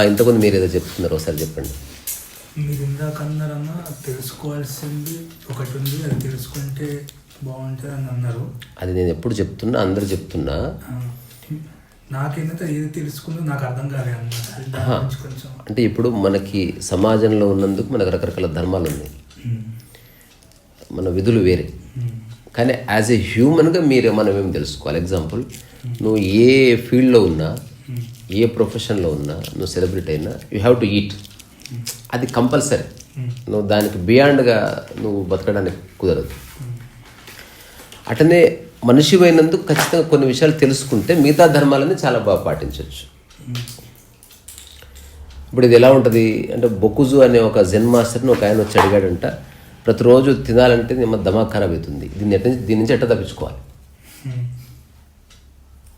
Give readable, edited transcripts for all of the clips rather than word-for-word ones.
ఇంతకుముందు మీరు ఏదో చెప్తున్నారు, ఒకసారి చెప్పండి. మీరు ఇందాక అన్నారన్నా తెలుసుకోవాల్సింది ఒకటి ఉంది, అది తెలుసుకుంటే బాగుంటుంది అని అన్నారు. అది నేను ఎప్పుడు చెప్తున్నా, అందరూ చెప్తున్నా. నాకేంటంటే ఏది తెలుసుకుందో నాకు అర్థం కాలేదు అన్నమాట. కొంచెం అంటే ఇప్పుడు మనకి సమాజంలో ఉన్నందుకు మనకు రకరకాల ధర్మాలు ఉన్నాయి, మన విధులు వేరే. కానీ యాజ్ ఏ హ్యూమన్గా మనం ఏం తెలుసుకోవాలి. ఎగ్జాంపుల్, నువ్వు ఏ ఫీల్డ్లో ఉన్నా, ఏ ప్రొఫెషన్లో ఉన్నా, నువ్వు సెలబ్రిటీ అయినా, యూ హ్యావ్ టు ఈట్. అది కంపల్సరీ. నువ్వు దానికి బియాండ్గా నువ్వు బతకడానికి కుదరదు. అటనే మనిషి అయినందుకు ఖచ్చితంగా కొన్ని విషయాలు తెలుసుకుంటే మిగతా ధర్మాలని చాలా బాగా పాటించవచ్చు. ఇప్పుడు ఇది ఎలా ఉంటుంది అంటే, బొకుజు అనే ఒక జెన్ మాస్టర్ని ఒక ఆయన వచ్చి అడిగాడంట, ప్రతిరోజు తినాలంటే దమాక్ ఖరాబ్ అవుతుంది, దీని నుంచి ఎట్లా తప్పించుకోవాలి.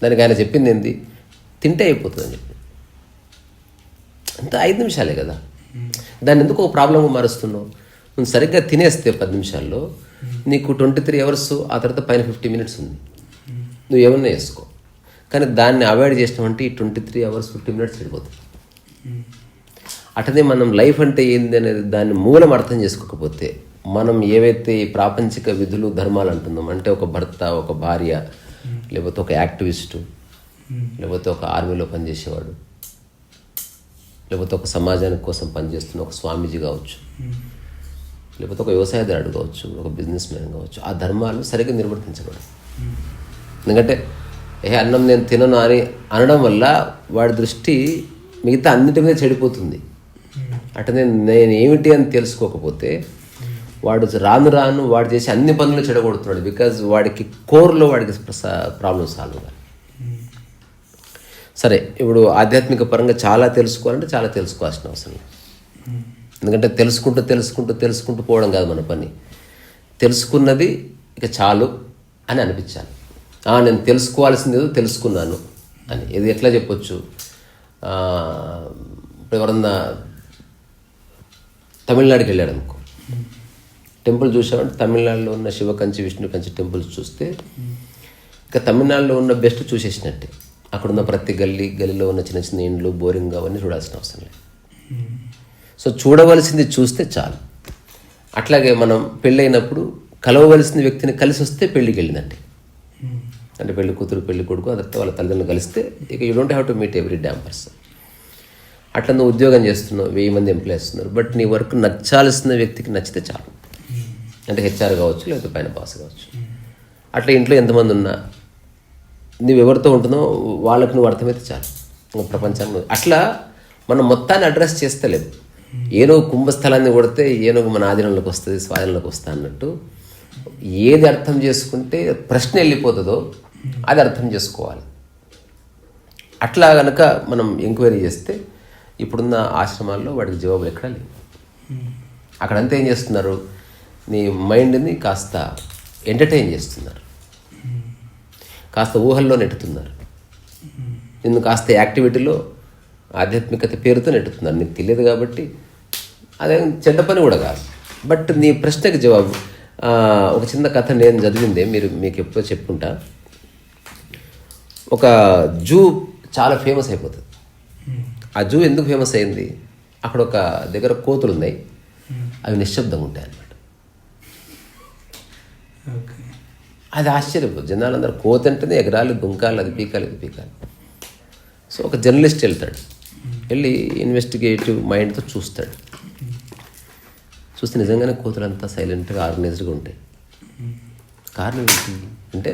దానికి ఆయన చెప్పింది ఏంటి, తింటే అయిపోతుంది అని చెప్పి. అంటే 5 నిమిషాలే కదా, దాన్ని ఎందుకు ఒక ప్రాబ్లంగా మారుస్తున్నావు. నువ్వు సరిగ్గా తినేస్తే 10 నిమిషాల్లో నీకు 23 అవర్స్, ఆ తర్వాత పైన 50 మినిట్స్ ఉంది, నువ్వు ఏమన్నా వేసుకో. కానీ దాన్ని అవాయిడ్ చేసినామంటే ఈ 23 అవర్స్ 50 మినిట్స్ వెళ్ళిపోతుంది. అటనే మనం లైఫ్ అంటే ఏంది అనేది దాన్ని మూలం అర్థం చేసుకోకపోతే, మనం ఏవైతే ఈ ప్రాపంచిక విధులు ధర్మాలు అంటున్నాం, అంటే ఒక భర్త, ఒక భార్య, లేకపోతే ఒక యాక్టివిస్టు, లేకపోతే ఒక ఆర్మీలో పనిచేసేవాడు, లేకపోతే ఒక సమాజానికి కోసం పనిచేస్తున్న ఒక స్వామీజీ కావచ్చు, లేకపోతే ఒక వ్యవసాయదారుడు కావచ్చు, ఒక బిజినెస్ మ్యాన్ కావచ్చు, ఆ ధర్మాలు సరిగ్గా నిర్వర్తించకూడదు. ఎందుకంటే అన్నం నేను తినను అని అనడం వల్ల వాడి దృష్టి మిగతా అన్నిటి మీద చెడిపోతుంది. అంటే నేను ఏమిటి అని తెలుసుకోకపోతే వాడు రాను రాను వాడు చేసి అన్ని పనులు చెడగొడుతున్నాడు. బికాజ్ వాడికి కోర్లో వాడికి ప్రాబ్లం సాల్వ్ కాదు. సరే, ఇప్పుడు ఆధ్యాత్మిక పరంగా చాలా తెలుసుకోవాలంటే చాలా తెలుసుకోవాల్సిన అవసరం లేదు. ఎందుకంటే తెలుసుకుంటూ పోవడం కాదు మన పని. తెలుసుకున్నది ఇక చాలు అని అనిపించాలి. నేను తెలుసుకోవాల్సింది ఏదో తెలుసుకున్నాను అని. ఇది ఎట్లా చెప్పొచ్చు, ఇప్పుడు ఎవరన్నా తమిళనాడుకి వెళ్ళాడు అనుకో, టెంపుల్ చూసామంటే తమిళనాడులో ఉన్న శివకంచి, విష్ణు కంచి టెంపుల్స్ చూస్తే ఇక తమిళనాడులో ఉన్న బెస్ట్ చూసేసినట్టే. అక్కడున్న ప్రతి గల్లీలో ఉన్న చిన్న చిన్న ఇండ్లు, బోరింగ్ అవన్నీ చూడాల్సిన అవసరం లేదు. సో చూడవలసింది చూస్తే చాలు. అట్లాగే మనం పెళ్ళైనప్పుడు కలవవలసిన వ్యక్తిని కలిసి వస్తే పెళ్ళికి వెళ్ళిందండి. అంటే పెళ్లి కూతురు, పెళ్లి కొడుకు, అదంతా వాళ్ళ తల్లిదండ్రులు కలిస్తే ఇక you don't have to meet every dam person. అట్లా నువ్వు ఉద్యోగం చేస్తున్నావు, 1000 మంది ఎంప్లాయీస్ ఉన్నారు, బట్ నీ వర్క్ నచ్చాల్సిన వ్యక్తికి నచ్చితే చాలు. అంటే హెచ్ఆర్ కావచ్చు, లేకపోతే పైన బాస్ కావచ్చు. అట్లా ఇంట్లో ఎంతమంది ఉన్నా నువ్వు ఎవరితో ఉంటున్నావు వాళ్ళకి నువ్వు అర్థమైతే చాలు. ప్రపంచాన్ని అట్లా మనం మొత్తాన్ని అడ్రస్ చేస్తలేము. ఏనుగు కుంభస్థలాన్ని కొడితే ఏనుగు మన ఆధీనంలోకి వస్తుంది, స్వాధీనంలోకి వస్తా అన్నట్టు ఏది అర్థం చేసుకుంటే ప్రశ్న వెళ్ళిపోతుందో అది అర్థం చేసుకోవాలి. అట్లా కనుక మనం ఎంక్వైరీ చేస్తే ఇప్పుడున్న ఆశ్రమాల్లో వాడికి జవాబులు ఎక్కడా లేవు. అక్కడంతా ఏం చేస్తున్నారు, నీ మైండ్ని కాస్త ఎంటర్టైన్ చేస్తున్నారు, కాస్త ఊహల్లో నెట్టుతున్నారు, నిన్ను కాస్త యాక్టివిటీలో ఆధ్యాత్మికత పేరుతో నెట్టుతున్నారు. నీకు తెలియదు కాబట్టి అదేం చెడ్డ పని కూడా కాదు. బట్ నీ ప్రశ్నకి జవాబు, ఒక చిన్న కథ నేను చదివిందే మీకు ఎప్పుడో చెప్పుకుంటా. ఒక జూ చాలా ఫేమస్ అయిపోతుంది. ఆ జూ ఎందుకు ఫేమస్ అయింది, అక్కడ ఒక దగ్గర కోతులు ఉన్నాయి, అవి నిశ్శబ్దంగా ఉంటాయి అన్నమాట. అది ఆశ్చర్యపోతుంది జనాలందరూ. కోత అంటేనే ఎగరాలి, దుంకాలి, అది పీకాలి, ఇది పీకాలి. సో ఒక జర్నలిస్ట్ వెళ్తాడు, వెళ్ళి ఇన్వెస్టిగేటివ్ మైండ్తో చూస్తాడు. చూస్తే నిజంగానే కోతులంతా సైలెంట్గా, ఆర్గనైజ్డ్గా ఉంటాయి. కారణం ఏంటి అంటే,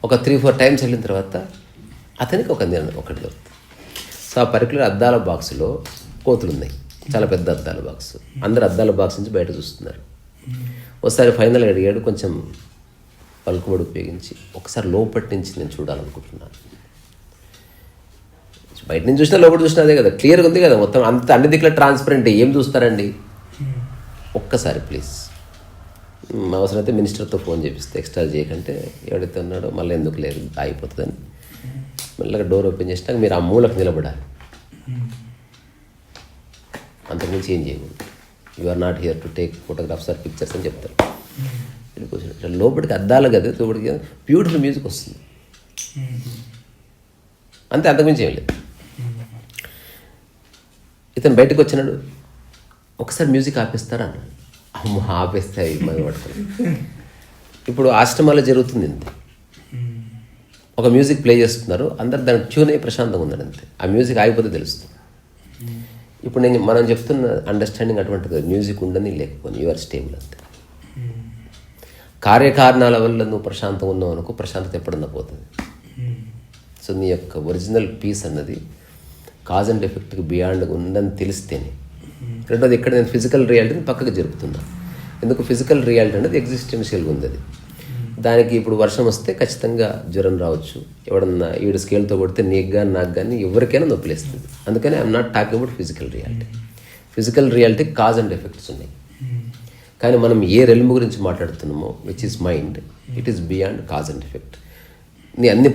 ఒక 3-4 టైమ్స్ వెళ్ళిన తర్వాత అతనికి ఒకటి దొరుకుతుంది. సో ఆ పర్టికులర్ అద్దాల బాక్స్లో కోతులు ఉన్నాయి, చాలా పెద్ద అద్దాల బాక్స్. అందరు అద్దాల బాక్స్ నుంచి బయట చూస్తున్నారు. ఒకసారి ఫైనల్గా అడిగాడు, కొంచెం పలుకుబడి ఉపయోగించి, ఒకసారి లోపటి నుంచి నేను చూడాలనుకుంటున్నాను. బయట నుంచి చూసినా లోపల చూసినా అదే కదా, క్లియర్గా ఉంది కదా మొత్తం, అంత అన్ని దిక్కుల ట్రాన్స్పరెంట్. ఏం చూస్తారండి, ఒక్కసారి ప్లీజ్ అవసరమైతే మినిస్టర్తో ఫోన్ చేపిస్తే, ఎక్స్ట్రా చేయకంటే ఎవడైతే ఉన్నాడో మళ్ళీ ఎందుకు లేదు అయిపోతుందని మెల్లగా డోర్ ఓపెన్ చేసినాక మీరు ఆ మూలకు నిలబడాలి. అంతకుమించి ఏం చేయకూడదు. You are not here to take photographs or pictures అని చెప్తారు. కూర్చొని లోపలికి అద్దాలు కదా, లోపలికి బ్యూటిఫుల్ మ్యూజిక్ వస్తుంది, అంతే, అంతకుమించి ఏం లేదు. ఇతను బయటకు వచ్చినాడు, ఒకసారి మ్యూజిక్ ఆపేస్తారా అన్నాడు. అమ్మ ఆపేస్తే ఇబ్బంది పడుతుంది. ఇప్పుడు ఆశ్రమాల్లో జరుగుతుంది ఇంత. ఒక మ్యూజిక్ ప్లే చేస్తున్నారు, అందరు దానికి ట్యూన్ అయ్యి ప్రశాంతంగా ఉన్నాడు అంతే. ఆ మ్యూజిక్ ఆగిపోతే తెలుస్తుంది. ఇప్పుడు మనం చెప్తున్న అండర్స్టాండింగ్ అటువంటిది. మ్యూజిక్ ఉండని లేకపోని యూఆర్ స్టేబుల్ అంతే. కార్యకారణాల వల్ల నువ్వు ప్రశాంతంగా ఉన్నావు అనుకో, ప్రశాంతత ఎప్పుడన్నా పోతుంది. సో నీ యొక్క ఒరిజినల్ పీస్ అన్నది కాజ్ అండ్ ఎఫెక్ట్కి బియాండ్గా ఉందని తెలిస్తేనే. రెండోది, ఇక్కడ నేను ఫిజికల్ రియాలిటీని పక్కకు జరుపుతున్నా. ఎందుకు? ఫిజికల్ రియాలిటీ అనేది ఎగ్జిస్టెన్షియల్గా ఉంది. అది దానికి ఇప్పుడు వర్షం వస్తే ఖచ్చితంగా జ్వరం రావచ్చు, ఎవడన్నా ఈడు స్కేల్తో కొడితే నీకు కానీ నాకు కానీ ఎవరికైనా నొప్పిలేస్తుంది. అందుకని I'm not talking about physical reality. Physical reality cause and effects ఉన్నాయి. కానీ మనం ఏ రెల్మ్ గురించి మాట్లాడుతున్నామో, which is mind, it is beyond cause and effect. నీ అన్ని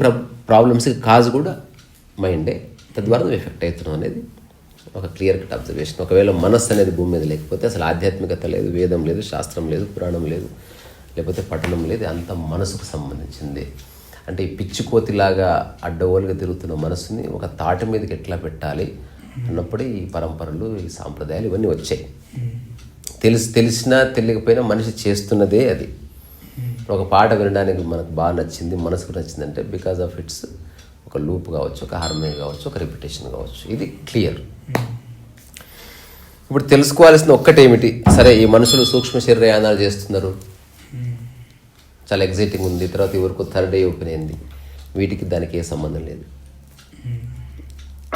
ప్రాబ్లమ్స్కి కాజ్ కూడా మైండే, తద్వారా నువ్వు ఎఫెక్ట్ అవుతున్నావు అనేది ఒక క్లియర్ కట్ అబ్జర్వేషన్. ఒకవేళ మనస్సు అనేది భూమి మీద లేకపోతే అసలు ఆధ్యాత్మికత లేదు, వేదం లేదు, శాస్త్రం లేదు, పురాణం లేదు, లేకపోతే పఠనం లేదు. అంత మనసుకు సంబంధించింది. అంటే ఈ పిచ్చి కోతిలాగా అడ్డగోలుగా తిరుగుతున్న మనసుని ఒక తాటి మీదకి ఎట్లా పెట్టాలి అన్నప్పుడు ఈ పరంపరలు, ఈ సాంప్రదాయాలు ఇవన్నీ వచ్చాయి. తెలిసినా తెలియకపోయినా మనిషి చేస్తున్నదే అది. ఒక పాట వినడానికి మనకు బాగా నచ్చింది, మనసుకు నచ్చిందంటే బికాజ్ ఆఫ్ ఇట్స్ ఒక లూప్ కావచ్చు, ఒక హార్మోనీ కావచ్చు, ఒక రిపిటేషన్ కావచ్చు. ఇది క్లియర్. ఇప్పుడు తెలుసుకోవాల్సిన ఒక్కటేమిటి? సరే, ఈ మనుషులు సూక్ష్మ శరీరయానాలు చేస్తున్నారు, చాలా ఎగ్జైటింగ్ ఉంది, తర్వాత ఎవరికి థర్డ్ డే ఓపెన్ అయింది, వీటికి దానికి ఏ సంబంధం లేదు.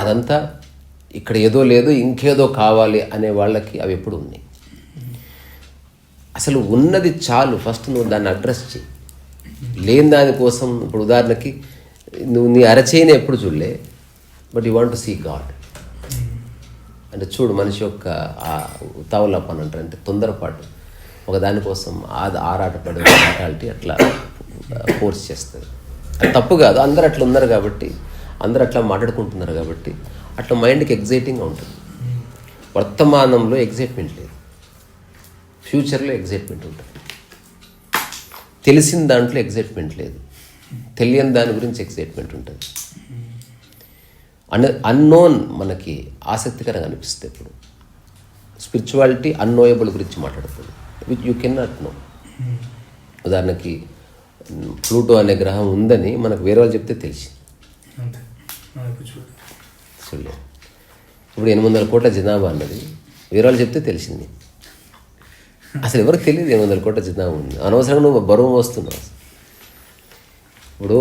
అదంతా ఇక్కడ ఏదో లేదు ఇంకేదో కావాలి అనే వాళ్ళకి అవి ఎప్పుడు ఉన్నాయి. అసలు ఉన్నది చాలు, ఫస్ట్ నువ్వు దాన్ని అడ్రస్ చేయి. లేని దానికోసం, ఇప్పుడు ఉదాహరణకి నువ్వు నీ అరచేయిని ఎప్పుడు చూడలే, but you want to see God అంటే చూడు, మనిషి యొక్క ఆ ఉతావులపని అంటారు, అంటే తొందరపాటు, ఒక దానికోసం ఆరాటపడే మెంటాలిటీ అట్లా ఫోర్స్ చేస్తుంది. అది తప్పు కాదు, అందరు అట్లా ఉన్నారు కాబట్టి, అందరు అట్లా మాట్లాడుకుంటున్నారు కాబట్టి అట్లా మైండ్కి ఎగ్జైటింగ్గా ఉంటుంది. వర్తమానంలో ఎగ్జైట్మెంట్ లేదు, ఫ్యూచర్లో ఎగ్జైట్మెంట్ ఉంటుంది. తెలిసిన దాంట్లో ఎగ్జైట్మెంట్ లేదు, తెలియని దాని గురించి ఎగ్జైట్మెంట్ ఉంటుంది. అన్నోన్ మనకి ఆసక్తికరంగా అనిపిస్తుంది. ఇప్పుడు స్పిరిచువాలిటీ అన్నోయబుల్ గురించి మాట్లాడుతుంది, which you can not know. ఉదాహరణకి ప్లూటో అనే గ్రహం ఉందని మనకు వేరే వాళ్ళు చెప్తే తెలిసింది, చూడలేదు. ఇప్పుడు 800 కోట్ల జనాభా అన్నది వేరే వాళ్ళు చెప్తే తెలిసింది. అసలు ఎవరికి తెలియదు 800 కోట్ల జనాభా ఉంది. అనవసరంగా నువ్వు బరువు వస్తున్నావు. ఇప్పుడు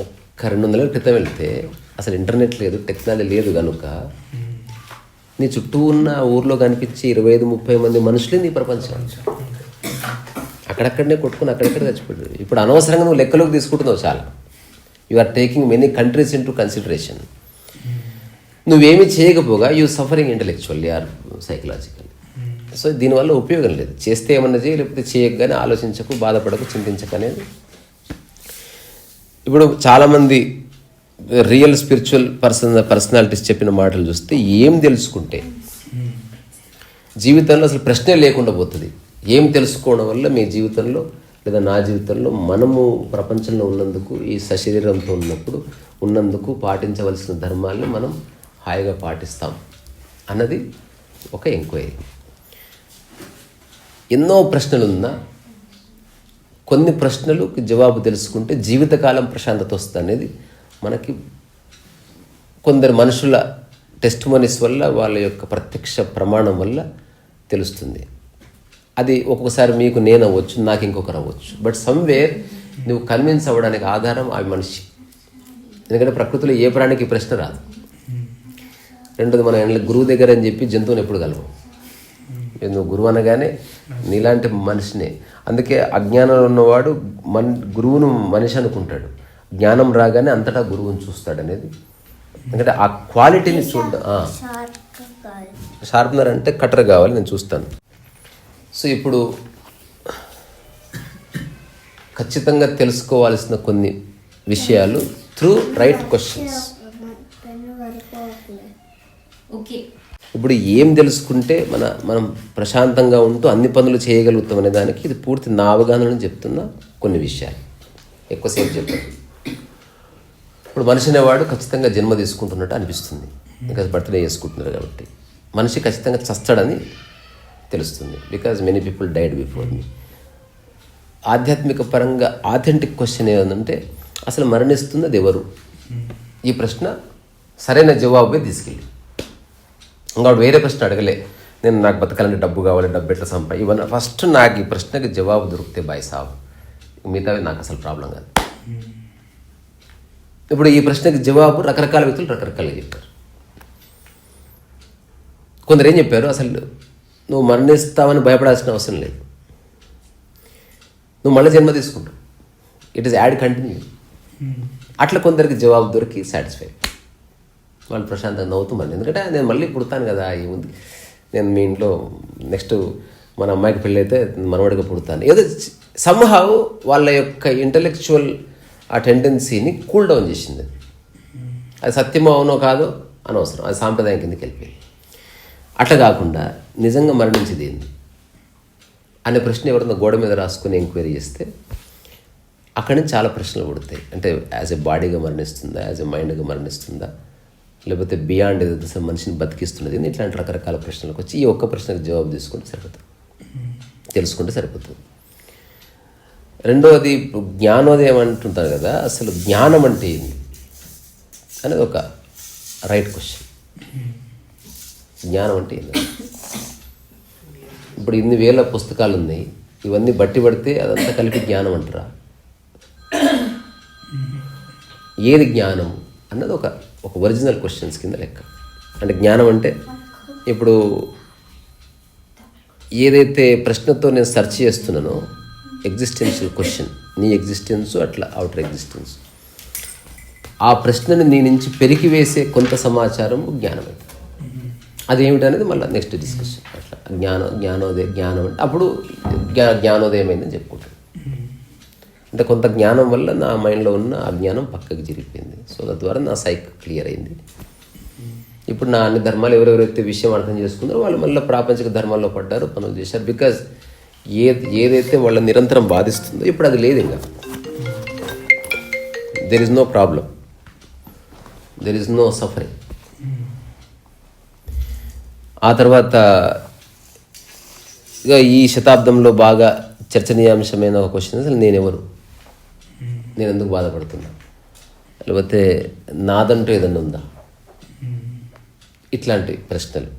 ఒక్క 200 ఏళ్ళ క్రితం వెళ్తే అసలు ఇంటర్నెట్ లేదు, టెక్నాలజీ లేదు కనుక నీ చుట్టూ ఉన్న ఊర్లో కనిపించే 25-30 మంది మనుషులే నీ ప్రపంచం. అక్కడక్కడనే కొట్టుకుని అక్కడక్కడ చచ్చిపోయాడు. ఇప్పుడు అనవసరంగా నువ్వు లెక్కలోకి తీసుకుంటున్నావు చాలా. You are taking many countries in to consideration. నువ్వేమీ చేయకపోగా you suffering intellectually or psychological. So దీనివల్ల ఉపయోగం లేదు. చేస్తే ఏమన్నా చేయి, లేకపోతే చేయకగానే ఆలోచించకు, బాధపడకు, చింతించకు అనేది. ఇప్పుడు చాలామంది రియల్ స్పిరిచువల్ పర్సనాలిటీస్ చెప్పిన మాటలు చూస్తే ఏం తెలుసుకుంటే జీవితంలో అసలు ప్రశ్నే లేకుండా పోతుంది. ఏం తెలుసుకోవడం వల్ల మీ జీవితంలో లేదా నా జీవితంలో మనము ప్రపంచంలో ఉన్నందుకు, ఈ సశరీరంతో ఉన్నందుకు పాటించవలసిన ధర్మాల్ని మనం హాయిగా పాటిస్తాం అన్నది ఒక ఎంక్వైరీ. ఎన్నో ప్రశ్నలున్నా కొన్ని ప్రశ్నలకు జవాబు తెలుసుకుంటే జీవితకాలం ప్రశాంతత వస్తుంది అనేది మనకి కొందరు మనుషుల టెస్ట్ మనీస్ వల్ల, వాళ్ళ యొక్క ప్రత్యక్ష ప్రమాణం వల్ల తెలుస్తుంది. అది ఒక్కొక్కసారి మీకు నేను అవ్వచ్చు, నాకు ఇంకొకరు అవ్వచ్చు, బట్ సమ్వేర్ నువ్వు కన్విన్స్ అవ్వడానికి ఆధారం ఆ మనిషి. ఎందుకంటే ప్రకృతిలో ఏ ప్రాణికి ప్రశ్న రాదు. రెండోది, మనం గురువు దగ్గర అని చెప్పి జంతువుని ఎప్పుడు కలవు. నువ్వు గురువు అనగానే నీలాంటి మనిషినే. అందుకే అజ్ఞానంలో ఉన్నవాడు గురువును మనిషి అనుకుంటాడు, జ్ఞానం రాగానే అంతటా గురువుని చూస్తాడు అనేది. ఎందుకంటే ఆ క్వాలిటీని చూడడం. షార్ప్నర్ అంటే కటర్ కావాలి, నేను చూస్తాను. సో ఇప్పుడు ఖచ్చితంగా తెలుసుకోవాల్సిన కొన్ని విషయాలు త్రూ రైట్ క్వశ్చన్స్. ఇప్పుడు ఏం తెలుసుకుంటే మనం ప్రశాంతంగా ఉంటూ అన్ని పనులు చేయగలుగుతాం అనే దానికి ఇది పూర్తి నా అవగాహనని చెప్తున్న కొన్ని విషయాలు. ఎక్కువసేపు చెప్పాను. ఇప్పుడు మనిషి అనేవాడు ఖచ్చితంగా జన్మ తీసుకుంటున్నట్టు అనిపిస్తుంది, ఇంకా బర్త్డే చేసుకుంటున్నారు కాబట్టి. మనిషి ఖచ్చితంగా చస్తాడని తెలుస్తుంది. Because many people died before me. ఆధ్యాత్మిక పరంగా ఆథెంటిక్ క్వశ్చన్ ఏమంటే అసలు మరణిస్తున్నది ఎవరు? ఈ ప్రశ్న సరైన జవాబే తీసుకెళ్ళి ఇంకా వేరే ప్రశ్న అడగలే. నాకు బతకాలంటే డబ్బు కావాలి, డబ్బు ఎట్లా ఇవన్నీ ఫస్ట్ నాకు ఈ ప్రశ్నకి జవాబు దొరికితే బాయ్ సాబ్, మిగతావి నాకు అసలు ప్రాబ్లం కాదు. ఇప్పుడు ఈ ప్రశ్నకి జవాబు రకరకాల వ్యక్తులు రకరకాలుగా చెప్పారు. కొందరు ఏం చెప్పారు, అసలు నువ్వు మరణిస్తావని భయపడాల్సిన అవసరం లేదు, నువ్వు మళ్ళీ జన్మ తీసుకుంటావు, ఇట్ ఈస్ యాడ్ కంటిన్యూ. అట్లా కొందరికి జవాబు దొరికి సాటిస్ఫై, వాళ్ళు ప్రశాంతంగా నవ్వుతూ మళ్ళీ, ఎందుకంటే నేను మళ్ళీ పుడతాను కదా, ఏముంది, నేను మీ ఇంట్లో నెక్స్ట్ మన అమ్మాయికి పెళ్ళి అయితే మనవడిగా పుడతాను, ఏదో సమ్హావ్ వాళ్ళ యొక్క ఇంటలెక్చువల్ ఆ టెండెన్సీని కూల్ డౌన్ చేసింది. అది సత్యమో అవునో కాదో అనవసరం, అది సాంప్రదాయం కిందకి వెళ్ళిపోయి. అట్లా కాకుండా నిజంగా మరణించేది ఏంది అనే ప్రశ్న ఎవరైనా గోడ మీద రాసుకుని ఎంక్వైరీ చేస్తే అక్కడి నుంచి చాలా ప్రశ్నలు పుడతాయి. అంటే యాజ్ ఎ బాడీగా మరణిస్తుందా, యాజ్ ఎ మైండ్గా మరణిస్తుందా, లేకపోతే బియాండ్ ఏదైతే మనిషిని బతికిస్తున్నది, ఇట్లాంటి రకరకాల ప్రశ్నలకు వచ్చి ఈ ఒక్క ప్రశ్నకు జవాబు తీసుకుంటే సరిపోతుంది, తెలుసుకుంటే సరిపోతుంది. రెండవది జ్ఞానోదయం అంటుంటారు కదా, అసలు జ్ఞానం అంటే ఏంది అనేది ఒక రైట్ క్వశ్చన్. జ్ఞానం అంటే ఏంది? ఇప్పుడు ఇన్ని వేల పుస్తకాలు ఉన్నాయి, ఇవన్నీ బట్టి పడితే అదంతా కలిపి జ్ఞానం అంటారా? ఏది జ్ఞానం అన్నది ఒక ఒరిజినల్ క్వశ్చన్స్ కింద లెక్క. అంటే జ్ఞానం అంటే ఇప్పుడు ఏదైతే ప్రశ్నతో నేను సెర్చ్ చేస్తున్నానో ఎగ్జిస్టెన్షియల్ క్వశ్చన్, నీ ఎగ్జిస్టెన్స్ అట్లా అవుటర్ ఎగ్జిస్టెన్స్, ఆ ప్రశ్నని నీ నుంచి పెరికివేసే కొంత సమాచారం జ్ఞానమే. అదేమిటనేది మళ్ళీ నెక్స్ట్ డిస్కషన్. అట్లా జ్ఞానం అంటే అప్పుడు జ్ఞానోదయం అయిందని చెప్పుకుంటాను. అంటే కొంత జ్ఞానం వల్ల నా మైండ్లో ఉన్న అజ్ఞానం పక్కకి జరిగిపోయింది. సో తద్వారా నా సైక్ క్లియర్ అయింది. ఇప్పుడు నా అన్ని ధర్మాలు ఎవరెవరైతే విషయం అర్థం చేసుకున్నారో వాళ్ళు మళ్ళీ ప్రాపంచిక ధర్మాల్లో పడ్డారు, పనులు చేశారు. బికాజ్ ఏదైతే వాళ్ళ నిరంతరం బాధిస్తుందో ఇప్పుడు అది లేదు. ఇంకా there is no problem, there is no suffering. ఆ తర్వాత ఇక ఈ శతాబ్దంలో బాగా చర్చనీయాంశమైన ఒక క్వశ్చన్, అసలు నేనెవరు, నేను ఎందుకు బాధపడుతున్నా, లేకపోతే నాదంటూ ఏదన్నా ఉందా, ఇట్లాంటి ప్రశ్నలు.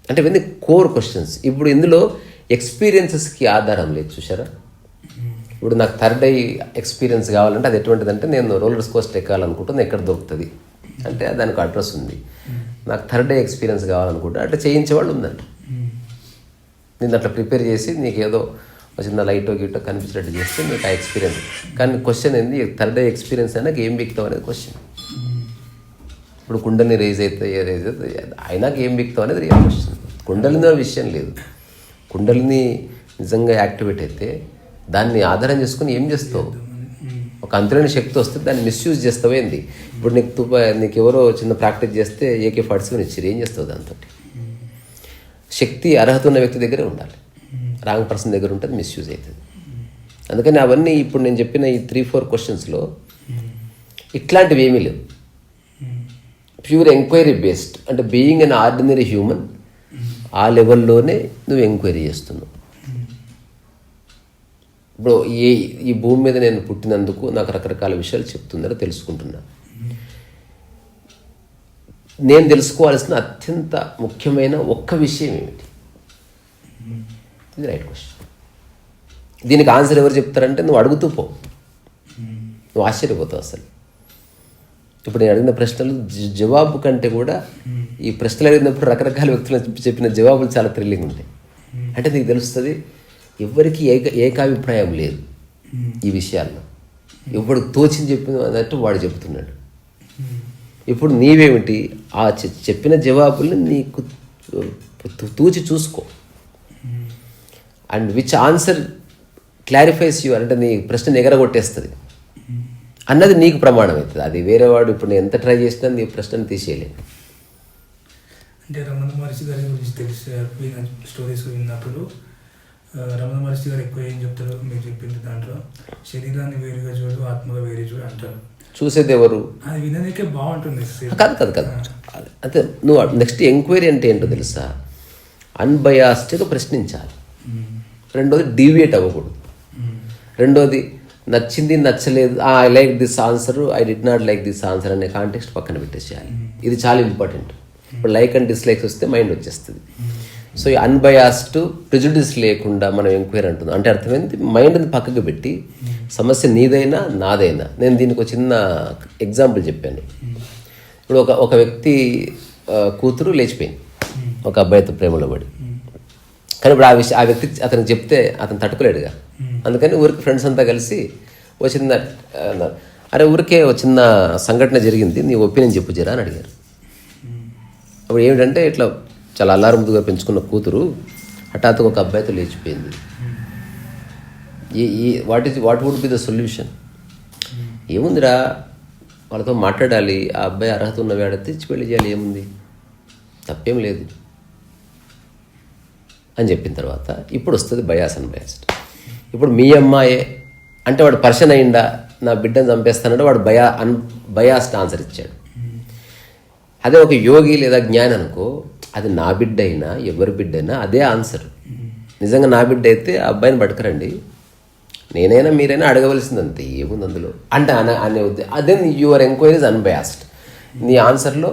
అంటే ఇవన్నీ కోర్ క్వశ్చన్స్. ఇప్పుడు ఇందులో ఎక్స్పీరియన్సెస్కి ఆధారం లేదు, చూసారా. ఇప్పుడు నాకు థర్డ్ ఐ ఎక్స్పీరియన్స్ కావాలంటే అది ఎటువంటిదంటే, నేను రోలర్ కోస్టర్ ఎక్కాలనుకుంటున్నా, ఎక్కడ దొరుకుతుంది అంటే దానికి అడ్రస్ ఉంది. నాకు థర్డ్ ఐ ఎక్స్పీరియన్స్ కావాలనుకుంటే అట్లా చేయించేవాళ్ళు ఉందంట. నేను అట్లా ప్రిపేర్ చేసి నీకు ఏదో చిన్న లైటో గిటో కనిపించినట్టు చేస్తే నీకు ఆ ఎక్స్పీరియన్స్. కానీ క్వశ్చన్ ఏంది, థర్డ్ ఐ ఎక్స్పీరియన్స్ అయినా ఏం బిక్తావు అనేది క్వశ్చన్. ఇప్పుడు కుండలిని రేజ్ అవుతాయి అయినాక ఏం బిక్తావు అనేది రియల్ క్వశ్చన్. కుండలిని విషయం లేదు. కుండలిని నిజంగా యాక్టివేట్ అయితే దాన్ని ఆధారం చేసుకుని ఏం చేస్తావు? ఒక అంతులేని శక్తి వస్తే దాన్ని మిస్యూజ్ చేస్తావేంది? ఇప్పుడు నీకు ఎవరో చిన్న ప్రాక్టీస్ చేస్తే AK-47 ఇచ్చారు, ఏం చేస్తావు దాంతో? శక్తి అర్హత ఉన్న వ్యక్తి దగ్గరే ఉండాలి, రాంగ్ పర్సన్ దగ్గర ఉంటే అది మిస్యూజ్ అవుతుంది. అందుకని అవన్నీ ఇప్పుడు నేను చెప్పిన ఈ 3-4 క్వశ్చన్స్లో ఇట్లాంటివి ఏమీ లేవు. ప్యూర్ ఎంక్వైరీ బేస్డ్, అంటే బీయింగ్ అన్ ఆర్డినరీ హ్యూమన్ ఆ లెవెల్లోనే నువ్వు ఎంక్వైరీ చేస్తున్నావు. ఇప్పుడు ఈ భూమి మీద నేను పుట్టినందుకు నాకు రకరకాల విషయాలు చెప్తున్నారో తెలుసుకుంటున్నా. నేను తెలుసుకోవాల్సిన అత్యంత ముఖ్యమైన ఒక్క విషయం ఏమిటి? ఇది రైట్ క్వశ్చన్. దీనికి ఆన్సర్ ఎవరు చెప్తారంటే నువ్వు అడుగుతూ పో, నువ్వు ఆశ్చర్యపోతావు. అసలు ఇప్పుడు నేను అడిగిన ప్రశ్నలు జవాబు కంటే కూడా ఈ ప్రశ్నలు అడిగినప్పుడు రకరకాల వ్యక్తులు చెప్పిన జవాబులు చాలా థ్రిల్లింగ్ ఉంటాయి. అంటే నీకు తెలుస్తుంది ఎవరికి ఏకాభిప్రాయం లేదు ఈ విషయాల్లో. ఎవడు తోచింది చెప్పిన అన్నట్టు వాడు చెప్తున్నాడు. ఇప్పుడు నీవేమిటి ఆ చెప్పిన జవాబుల్ని నీకు తూచి చూసుకో. And which answer clarifies you, అంటే నీ ప్రశ్న ఎగరగొట్టేస్తుంది అన్నది నీకు ప్రమాణం అవుతుంది. అది వేరేవాడు ఇప్పుడు నేను ఎంత ట్రై చేసినా నీ ప్రశ్నను తీసేయలేదు. అంటే రమణ మహర్షి గారి గురించి తెలిసి స్టోరీస్ విన్నప్పుడు రమణ మహర్షి గారు ఎక్కువ ఏం చెప్తారు, మీరు చెప్పింది దాంట్లో శరీరాన్ని వేరుగా చూడు, ఆత్మగా వేరే చూడు అంటారు. చూసేది ఎవరు? అది వినడానికే బాగుంటుంది. కాదు అంటే నువ్వు నెక్స్ట్ ఎంక్వైరీ అంటే ఏంటో తెలుసా, అన్బయాస్డ్గా ప్రశ్నించాలి. రెండోది డీవియేట్ అవ్వకూడదు. రెండోది నచ్చింది నచ్చలేదు, I like this answer, I did not like this answer అనే కాంటెక్స్ట్ పక్కన పెట్టేసేయాలి. ఇది చాలా ఇంపార్టెంట్. ఇప్పుడు లైక్ అండ్ డిస్లైక్స్ వస్తే మైండ్ వచ్చేస్తుంది. సో ఈ అన్బయాస్డ్ ప్రిజుడిస్ లేకుండా మనం ఎంక్వైరీ అంటున్నాం అంటే అర్థమైంది, మైండ్ని పక్కకు పెట్టి సమస్య నీదైనా నాదైనా. నేను దీనికి ఒక చిన్న ఎగ్జాంపుల్ చెప్పాను. ఇప్పుడు ఒక వ్యక్తి కూతురు లేచిపోయింది ఒక అబ్బాయితో ప్రేమలో పడి. కానీ ఇప్పుడు ఆ వ్యక్తి అతనికి చెప్తే అతను తట్టుకోలేడుగా. అందుకని ఊరికి ఫ్రెండ్స్ అంతా కలిసి ఓ చిన్న అరే ఊరికే ఒక చిన్న సంఘటన జరిగింది, నీ ఒపీనియన్ చెప్పు జరా అని అడిగారు. అప్పుడు ఏమిటంటే ఇట్లా చాలా అల్లారుముద్దుగా పెంచుకున్న కూతురు హఠాత్తుగా ఒక అబ్బాయితో లేచిపోయింది. What would be the solution? ఏముందిరా, వాళ్ళతో మాట్లాడాలి, ఆ అబ్బాయి అర్హత ఉన్నవాడితే ఇచ్చి పెళ్లి చేయాలి, ఏముంది, తప్పేం లేదు అని చెప్పిన తర్వాత ఇప్పుడు వస్తుంది బయాస్ అండ్ బయాస్డ్. ఇప్పుడు మీ అమ్మాయే అంటే వాడు పర్సన్ అయిందా, నా బిడ్డను చంపేస్తానంటే వాడు బయాస్డ్ ఆన్సర్ ఇచ్చాడు. అదే ఒక యోగి లేదా జ్ఞాని అనుకో, అది నా బిడ్డ అయినా ఎవరి బిడ్డ అయినా అదే ఆన్సర్. నిజంగా నా బిడ్డ అయితే ఆ అబ్బాయిని పట్టుకురండి, నేనైనా మీరైనా అడగవలసింది అంతే, ఏముంది అందులో అంటే అనే ఉద్దేశం. అదే యువర్ ఎంక్వైరీస్ అన్బయాస్డ్, నీ ఆన్సర్లో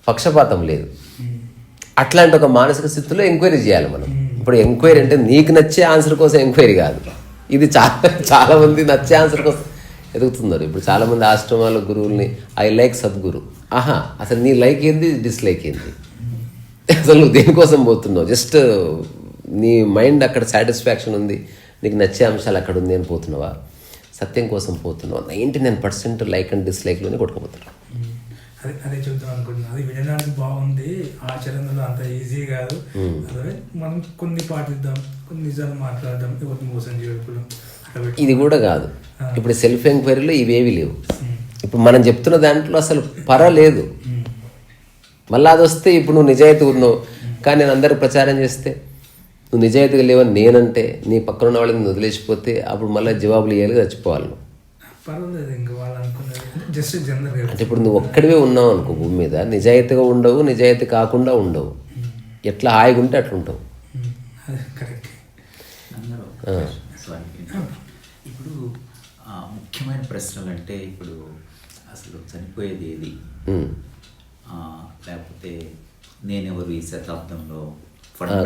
పక్షపాతం లేదు. అట్లాంటి ఒక మానసిక స్థితిలో ఎంక్వైరీ చేయాలి మనం. ఇప్పుడు ఎంక్వైరీ అంటే నీకు నచ్చే ఆన్సర్ కోసం ఎంక్వైరీ కాదు. ఇది చాలా మంది నచ్చే ఆన్సర్ కోసం ఎదుగుతున్నారు. ఇప్పుడు చాలామంది ఆశ్రమాల గురువుల్ని ఐ లైక్ సద్గురు. అసలు నీ లైక్ ఏంది, డిస్లైక్ ఏంది, అసలు నువ్వు దేనికోసం పోతున్నావు? జస్ట్ నీ మైండ్ అక్కడ సాటిస్ఫాక్షన్ ఉంది, నీకు నచ్చే అంశాలు అక్కడ ఉంది అని పోతున్నావా? సత్యం కోసం పోతున్నావా? 99% లైక్ అండ్ డిస్లైక్లోనే కొట్టుకుపోతున్నావు. అదే చెప్తాం అనుకుంటున్నాను. అది వినడానికి బాగుంది, ఆచరణలో అంత ఈజీ కాదు. అదే మనం కొన్ని పాటిద్దాం, కొన్ని నిజాలు మాట్లాడదాం, ఎవరిని మోసం చేయడం. ఇది కూడా కాదు. ఇప్పుడు సెల్ఫ్ ఎంక్వైరీలో ఇవేవి లేవు. ఇప్పుడు మనం చెప్తున్న దాంట్లో అసలు లేదు. మళ్ళీ అది వస్తే ఇప్పుడు నువ్వు నిజాయితీ ఉన్నావు, కానీ నేను అందరికి ప్రచారం చేస్తే నువ్వు నిజాయితీగా లేవని నేనంటే, నీ పక్కన ఉన్న వాళ్ళని వదిలేసిపోతే అప్పుడు మళ్ళీ జవాబులు ఇవ్వాలి, చచ్చిపోవాలి నువ్వు. అంటే ఇప్పుడు నువ్వు ఒక్కడివే ఉన్నావు అనుకో భూమి మీద, నిజాయితీగా ఉండవు, నిజాయితీ కాకుండా ఉండవు. ఎట్లా హాయిగా ఉంటే అట్లా ఉంటావు. ఇప్పుడు ముఖ్యమైన ప్రశ్నలు అంటే ఇప్పుడు అసలు చనిపోయేది ఏది, లేకపోతే నేనెవరు ఈ శతాబ్దంలో,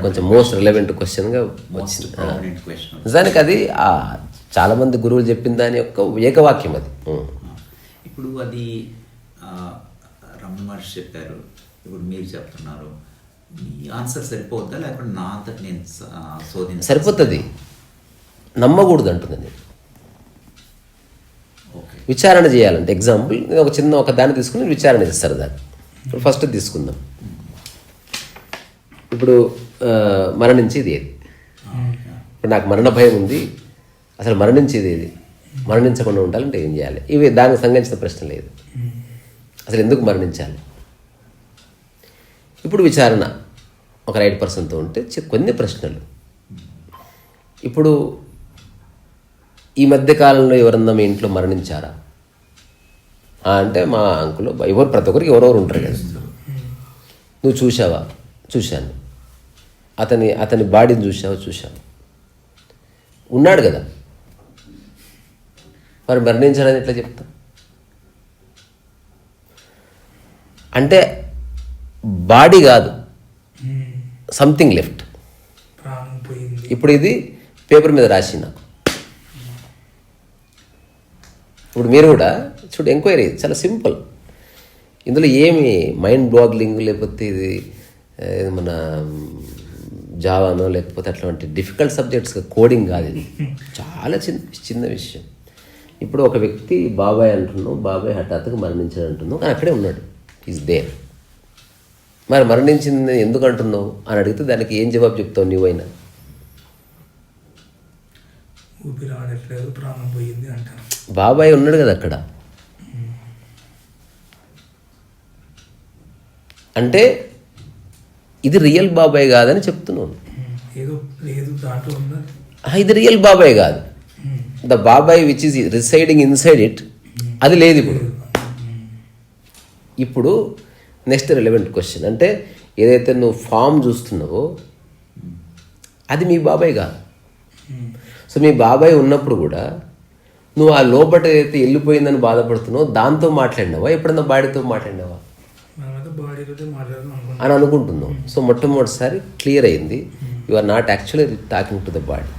కొంచెం మోస్ట్ రిలవెంట్ క్వశ్చన్గా మోస్ట్ ప్రామినెంట్ క్వశ్చన్. నిజానికి అది చాలామంది గురువులు చెప్పిన దాని యొక్క ఏకవాక్యం అది. ఇప్పుడు అది రమణ మహర్షి చెప్పారు, ఇప్పుడు మీరు చెప్తున్నారు. ఈ ఆన్సర్ సరిపోద్దా, లేకపోతే నా అంతటి నేను సరిపోతుంది? నమ్మకూడదు అంటుంది నేను. ఓకే, విచారణ చేయాలంటే ఎగ్జాంపుల్ నేను ఒక దాన్ని తీసుకుని విచారణ చేస్తారు దాన్ని. ఇప్పుడు ఫస్ట్ తీసుకుందాం. ఇప్పుడు మరణించేది ఏది? ఇప్పుడు నాకు మరణ భయం ఉంది, అసలు మరణించేది ఏది, మరణించకుండా ఉండాలంటే ఏం చేయాలి? ఇవి దానికి సంబంధించిన ప్రశ్న లేదు. అసలు ఎందుకు మరణించాలి? ఇప్పుడు విచారణ ఒక రైట్ పర్సన్తో ఉంటే కొన్ని ప్రశ్నలు. ఇప్పుడు ఈ మధ్యకాలంలో ఎవరన్నా మీ ఇంట్లో మరణించారా అంటే మా అంకులు ఎవరు, ప్రతి ఒక్కరికి ఎవరెవరు ఉంటారు కదా. నువ్వు చూసావా? చూశాను. అతని బాడీని చూసావా? చూశాను. ఉన్నాడు కదా, మరి మరణించాడని ఎట్లా చెప్తా? అంటే బాడీ కాదు, సంథింగ్ లెఫ్ట్. ఇప్పుడు ఇది పేపర్ మీద రాసి నాకు. ఇప్పుడు మీరు కూడా చూడు, ఎంక్వైరీ చాలా సింపుల్. ఇందులో ఏమి మైండ్ బ్లాగ్లింగ్ లేకపోతే ఇది మన జావానో లేకపోతే అట్లాంటి డిఫికల్ట్ సబ్జెక్ట్స్గా కోడింగ్ కాదు. ఇది చాలా చిన్న విషయం. ఇప్పుడు ఒక వ్యక్తి బాబాయ్ అంటున్నావు, బాబాయ్ హఠాత్తుగా మరణించాడు అంటున్నావు, కానీ అక్కడే ఉన్నాడు, ఈజ్ దేర్. మరి మరణించింది ఎందుకు అంటున్నావు అని అడిగితే దానికి ఏం జవాబు చెప్తావు నువ్వైనా? బాబాయ్ ఉన్నాడు కదా అక్కడ. అంటే ఇది రియల్ బాబాయ్ కాదని చెప్తున్నాను. ఇది రియల్ బాబాయ్ కాదు. ద బాబాయ్ which is residing inside it, అది లేదు ఇప్పుడు. నెక్స్ట్ రిలవెంట్ క్వశ్చన్ అంటే ఏదైతే నువ్వు ఫామ్ చూస్తున్నావో అది మీ బాబాయ్ కాదు. సో మీ బాబాయ్ ఉన్నప్పుడు కూడా నువ్వు ఆ లోపల ఏదైతే వెళ్ళిపోయిందని బాధపడుతున్నావో దాంతో మాట్లాడినావా, ఎప్పుడన్నా బాడీతో మాట్లాడినావా మనమైతే బాడీతో మాట్లాడదాం అని అనుకుంటున్నావు. సో మొట్టమొదటిసారి క్లియర్ అయింది, you are not actually talking to the body.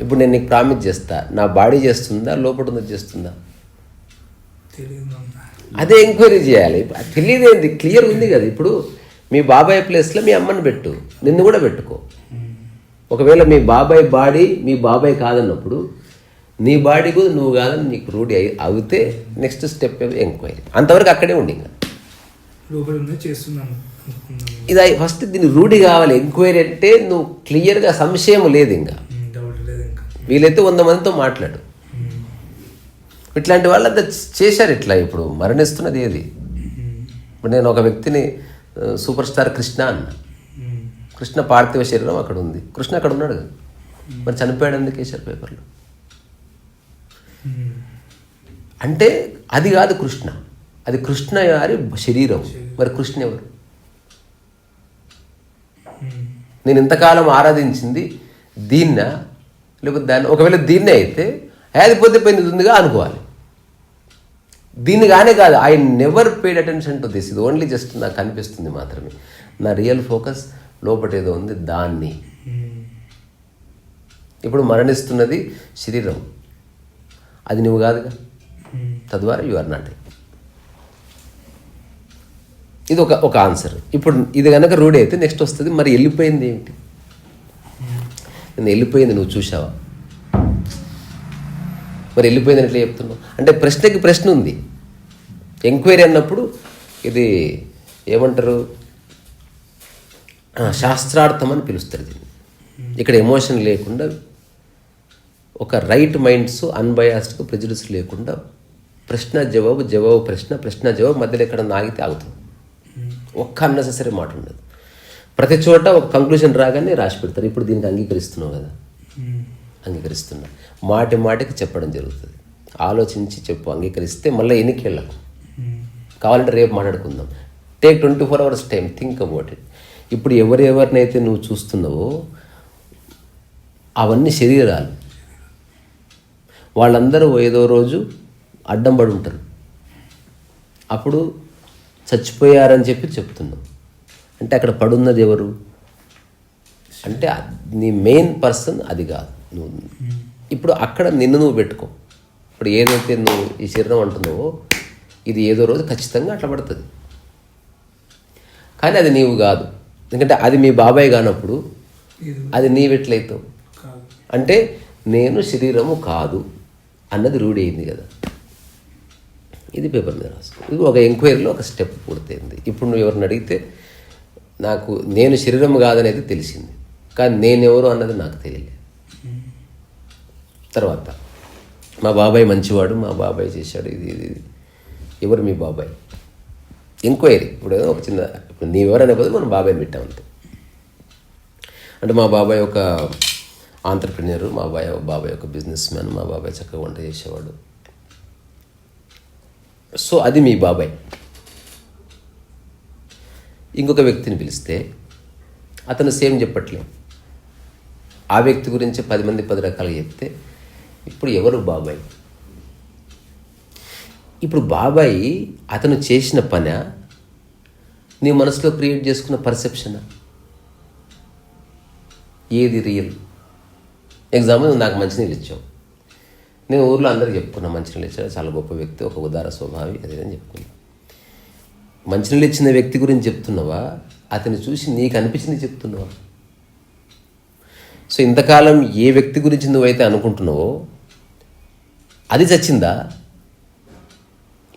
ఇప్పుడు నేను నీకు ప్రామిస్ చేస్తా, నా బాడీ చేస్తుందా లోపల ఉన్నది చేస్తుందా తెలియదు. అదే ఎంక్వైరీ చేయాలి. తెలియదేంది, క్లియర్ ఉంది కదా. ఇప్పుడు మీ బాబాయ్ ప్లేస్లో మీ అమ్మని పెట్టు, నిన్ను కూడా పెట్టుకో. ఒకవేళ మీ బాబాయ్ బాడీ మీ బాబాయ్ కాదన్నప్పుడు నీ బాడీ కూడా నువ్వు కాదని నీకు రూఢి అవుతే నెక్స్ట్ స్టెప్ ఎంక్వైరీ. అంతవరకు అక్కడే ఉండి ఇంకా లోపల ఉన్నది చేస్తున్నాను అనుకున్నాను. ఇది ఫస్ట్ దీన్ని రూఢి కావాలి. ఎంక్వైరీ అంటే నువ్వు క్లియర్గా సంశయం లేదు, ఇంకా డౌట్ లేదు. ఇంకా వీలైతే 100 మందితో మాట్లాడు. ఇట్లాంటి వాళ్ళంతా చేశారు. ఇట్లా ఇప్పుడు మరణిస్తున్నది ఏది? ఇప్పుడు నేను ఒక వ్యక్తిని సూపర్ స్టార్ కృష్ణ అన్న. కృష్ణ పార్థివ శరీరం అక్కడ ఉంది, కృష్ణ అక్కడ ఉన్నాడు కదా, మరి చనిపోయాడు ఎందుకు వేశారు పేపర్లో? అంటే అది కాదు కృష్ణ, అది కృష్ణ గారి శరీరం. మరి కృష్ణ ఎవరు? నేను ఇంతకాలం ఆరాధించింది దీన్న లేకపోతే దాన్ని? ఒకవేళ దీన్నే అయితే అది పోతే పోయింది ఉందిగా అనుకోవాలి. దీన్ని కానే కాదు. I never paid attention to this. ఇది ఓన్లీ జస్ట్ నాకు కనిపిస్తుంది మాత్రమే. నా రియల్ ఫోకస్ లోపల ఏదో ఉంది దాన్ని. ఇప్పుడు మరణిస్తున్నది శరీరం, అది నువ్వు కాదుగా. తద్వారా యు ఆర్ నాట్. ఇది ఒక ఆన్సర్. ఇప్పుడు ఇది కనుక రూఢి అయితే నెక్స్ట్ వస్తుంది, మరి వెళ్ళిపోయింది ఏంటి? నేను వెళ్ళిపోయింది నువ్వు చూసావా? మరి వెళ్ళిపోయిందని ఎట్లా చెప్తున్నావు? అంటే ప్రశ్నకి ప్రశ్న ఉంది. ఎంక్వైరీ అన్నప్పుడు ఇది ఏమంటారు, శాస్త్రార్థం అని పిలుస్తారు దీన్ని. ఇక్కడ ఎమోషన్ లేకుండా ఒక రైట్ మైండ్స్ అన్బయాస్డ్గా ప్రెజుడిస్ లేకుండా ప్రశ్న జవాబు, జవాబు ప్రశ్న, ప్రశ్న జవాబు, మధ్యలో ఎక్కడ ఆగితే ఆగుతుంది. ఒక్క అన్నెసెసరీ మాట ఉండదు. ప్రతి చోట ఒక కంక్లూజన్ రాగానే రాసి పెడతారు. ఇప్పుడు దీనికి అంగీకరిస్తున్నావు కదా, అంగీకరిస్తున్నా. మాటి మాటికి చెప్పడం జరుగుతుంది. ఆలోచించి చెప్పు, అంగీకరిస్తే మళ్ళీ ఎన్నికేళ్ళకు కావాలంటే రేపు మాట్లాడుకుందాం. Take 24 hours time, think about it. ఇప్పుడు ఎవరెవరినైతే నువ్వు చూస్తున్నావో అవన్నీ శరీరాలు. వాళ్ళందరూ ఏదో రోజు అడ్డం పడి ఉంటారు. అప్పుడు చచ్చిపోయారని చెప్పి చెప్తున్నావు. అంటే అక్కడ పడున్నది ఎవరు అంటే నీ మెయిన్ పర్సన్ అది కాదు నువ్వు. ఇప్పుడు అక్కడ నిన్ను నువ్వు పెట్టుకో. ఇప్పుడు ఏదైతే నువ్వు ఈ శరీరం అంటున్నావో ఇది ఏదో రోజు ఖచ్చితంగా అట్లా పడుతుంది. కానీ అది నీవు కాదు. ఎందుకంటే అది మీ బాబాయ్ కానప్పుడు అది నీవెట్లయితావు? అంటే నేను శరీరము కాదు అన్నది రూఢి అయింది కదా. ఇది పేపర్ మీద రాసుకో. ఇది ఒక ఎంక్వైరీలో ఒక స్టెప్ పూర్తయింది. ఇప్పుడు నువ్వు ఎవరిని అడిగితే నాకు నేను శరీరం కాదనేది తెలిసింది, కానీ నేనెవరు అన్నది నాకు తెలియలేదు. తర్వాత మా బాబాయ్ మంచివాడు, మా బాబాయ్ చేశాడు, ఇది ఇది ఎవరు మీ బాబాయ్? ఎంక్వైరీ. ఇప్పుడు ఏదో ఒక చిన్న, ఇప్పుడు నీవెవరనే పోతే మనం బాబాయ్ని పెట్టామంతే. అంటే మా బాబాయ్ ఒక ఆంటర్ప్రినర్, మా బాబాయ్ ఒక బిజినెస్ మ్యాన్, మా బాబాయ్ చక్కగా వంట చేసేవాడు. సో అది మీ బాబాయ్. ఇంకొక వ్యక్తిని పిలిస్తే అతను సేమ్ చెప్పట్లే. ఆ వ్యక్తి గురించి 10 మంది 10 రకాలుగా చెప్తే ఇప్పుడు ఎవరు బాబాయ్? ఇప్పుడు బాబాయ్ అతను చేసిన పని నీ మనసులో క్రియేట్ చేసుకున్న పర్సెప్షనా? ఏది రియల్? ఎగ్జాంపుల్, నాకు మంచినీళ్ళు ఇచ్చావు. నేను ఊర్లో అందరికీ చెప్పుకున్నా మంచినీళ్ళు ఇచ్చాడు, చాలా గొప్ప వ్యక్తి, ఒక ఉదార స్వభావి, అదేదని చెప్పుకున్నా. మంచినీళ్ళు ఇచ్చిన వ్యక్తి గురించి చెప్తున్నావా, అతన్ని చూసి నీకు అనిపించింది చెప్తున్నావా? సో ఇంతకాలం ఏ వ్యక్తి గురించి నువ్వైతే అనుకుంటున్నావో అది చచ్చిందా,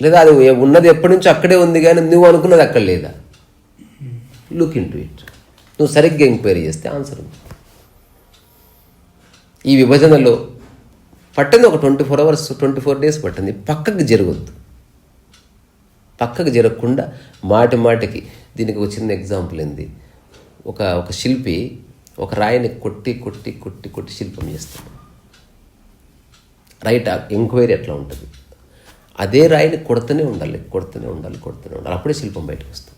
లేదా అది ఉన్నది ఎప్పటి నుంచో అక్కడే ఉంది కానీ నువ్వు అనుకున్నది అక్కడ లేదా? Look in to it. నువ్వు సరిగ్గా ఎంక్వైరీ చేస్తే ఆన్సర్ ఉంది. ఈ విభజనలో పట్టింది ఒక 24 hours 24 days పట్టింది. పక్కకు జరగద్దు. పక్కకు జరగకుండా మాటి మాటికి. దీనికి ఒక చిన్న ఎగ్జాంపుల్ ఏంది, ఒక శిల్పి ఒక రాయిని కొట్టి కొట్టి కొట్టి కొట్టి శిల్పం చేస్తాడు. రైట్ ఎంక్వైరీ ఎట్లా ఉంటుంది? అదే రాయిని కొడుతూనే ఉండాలి. అప్పుడే శిల్పం బయటకు వస్తుంది.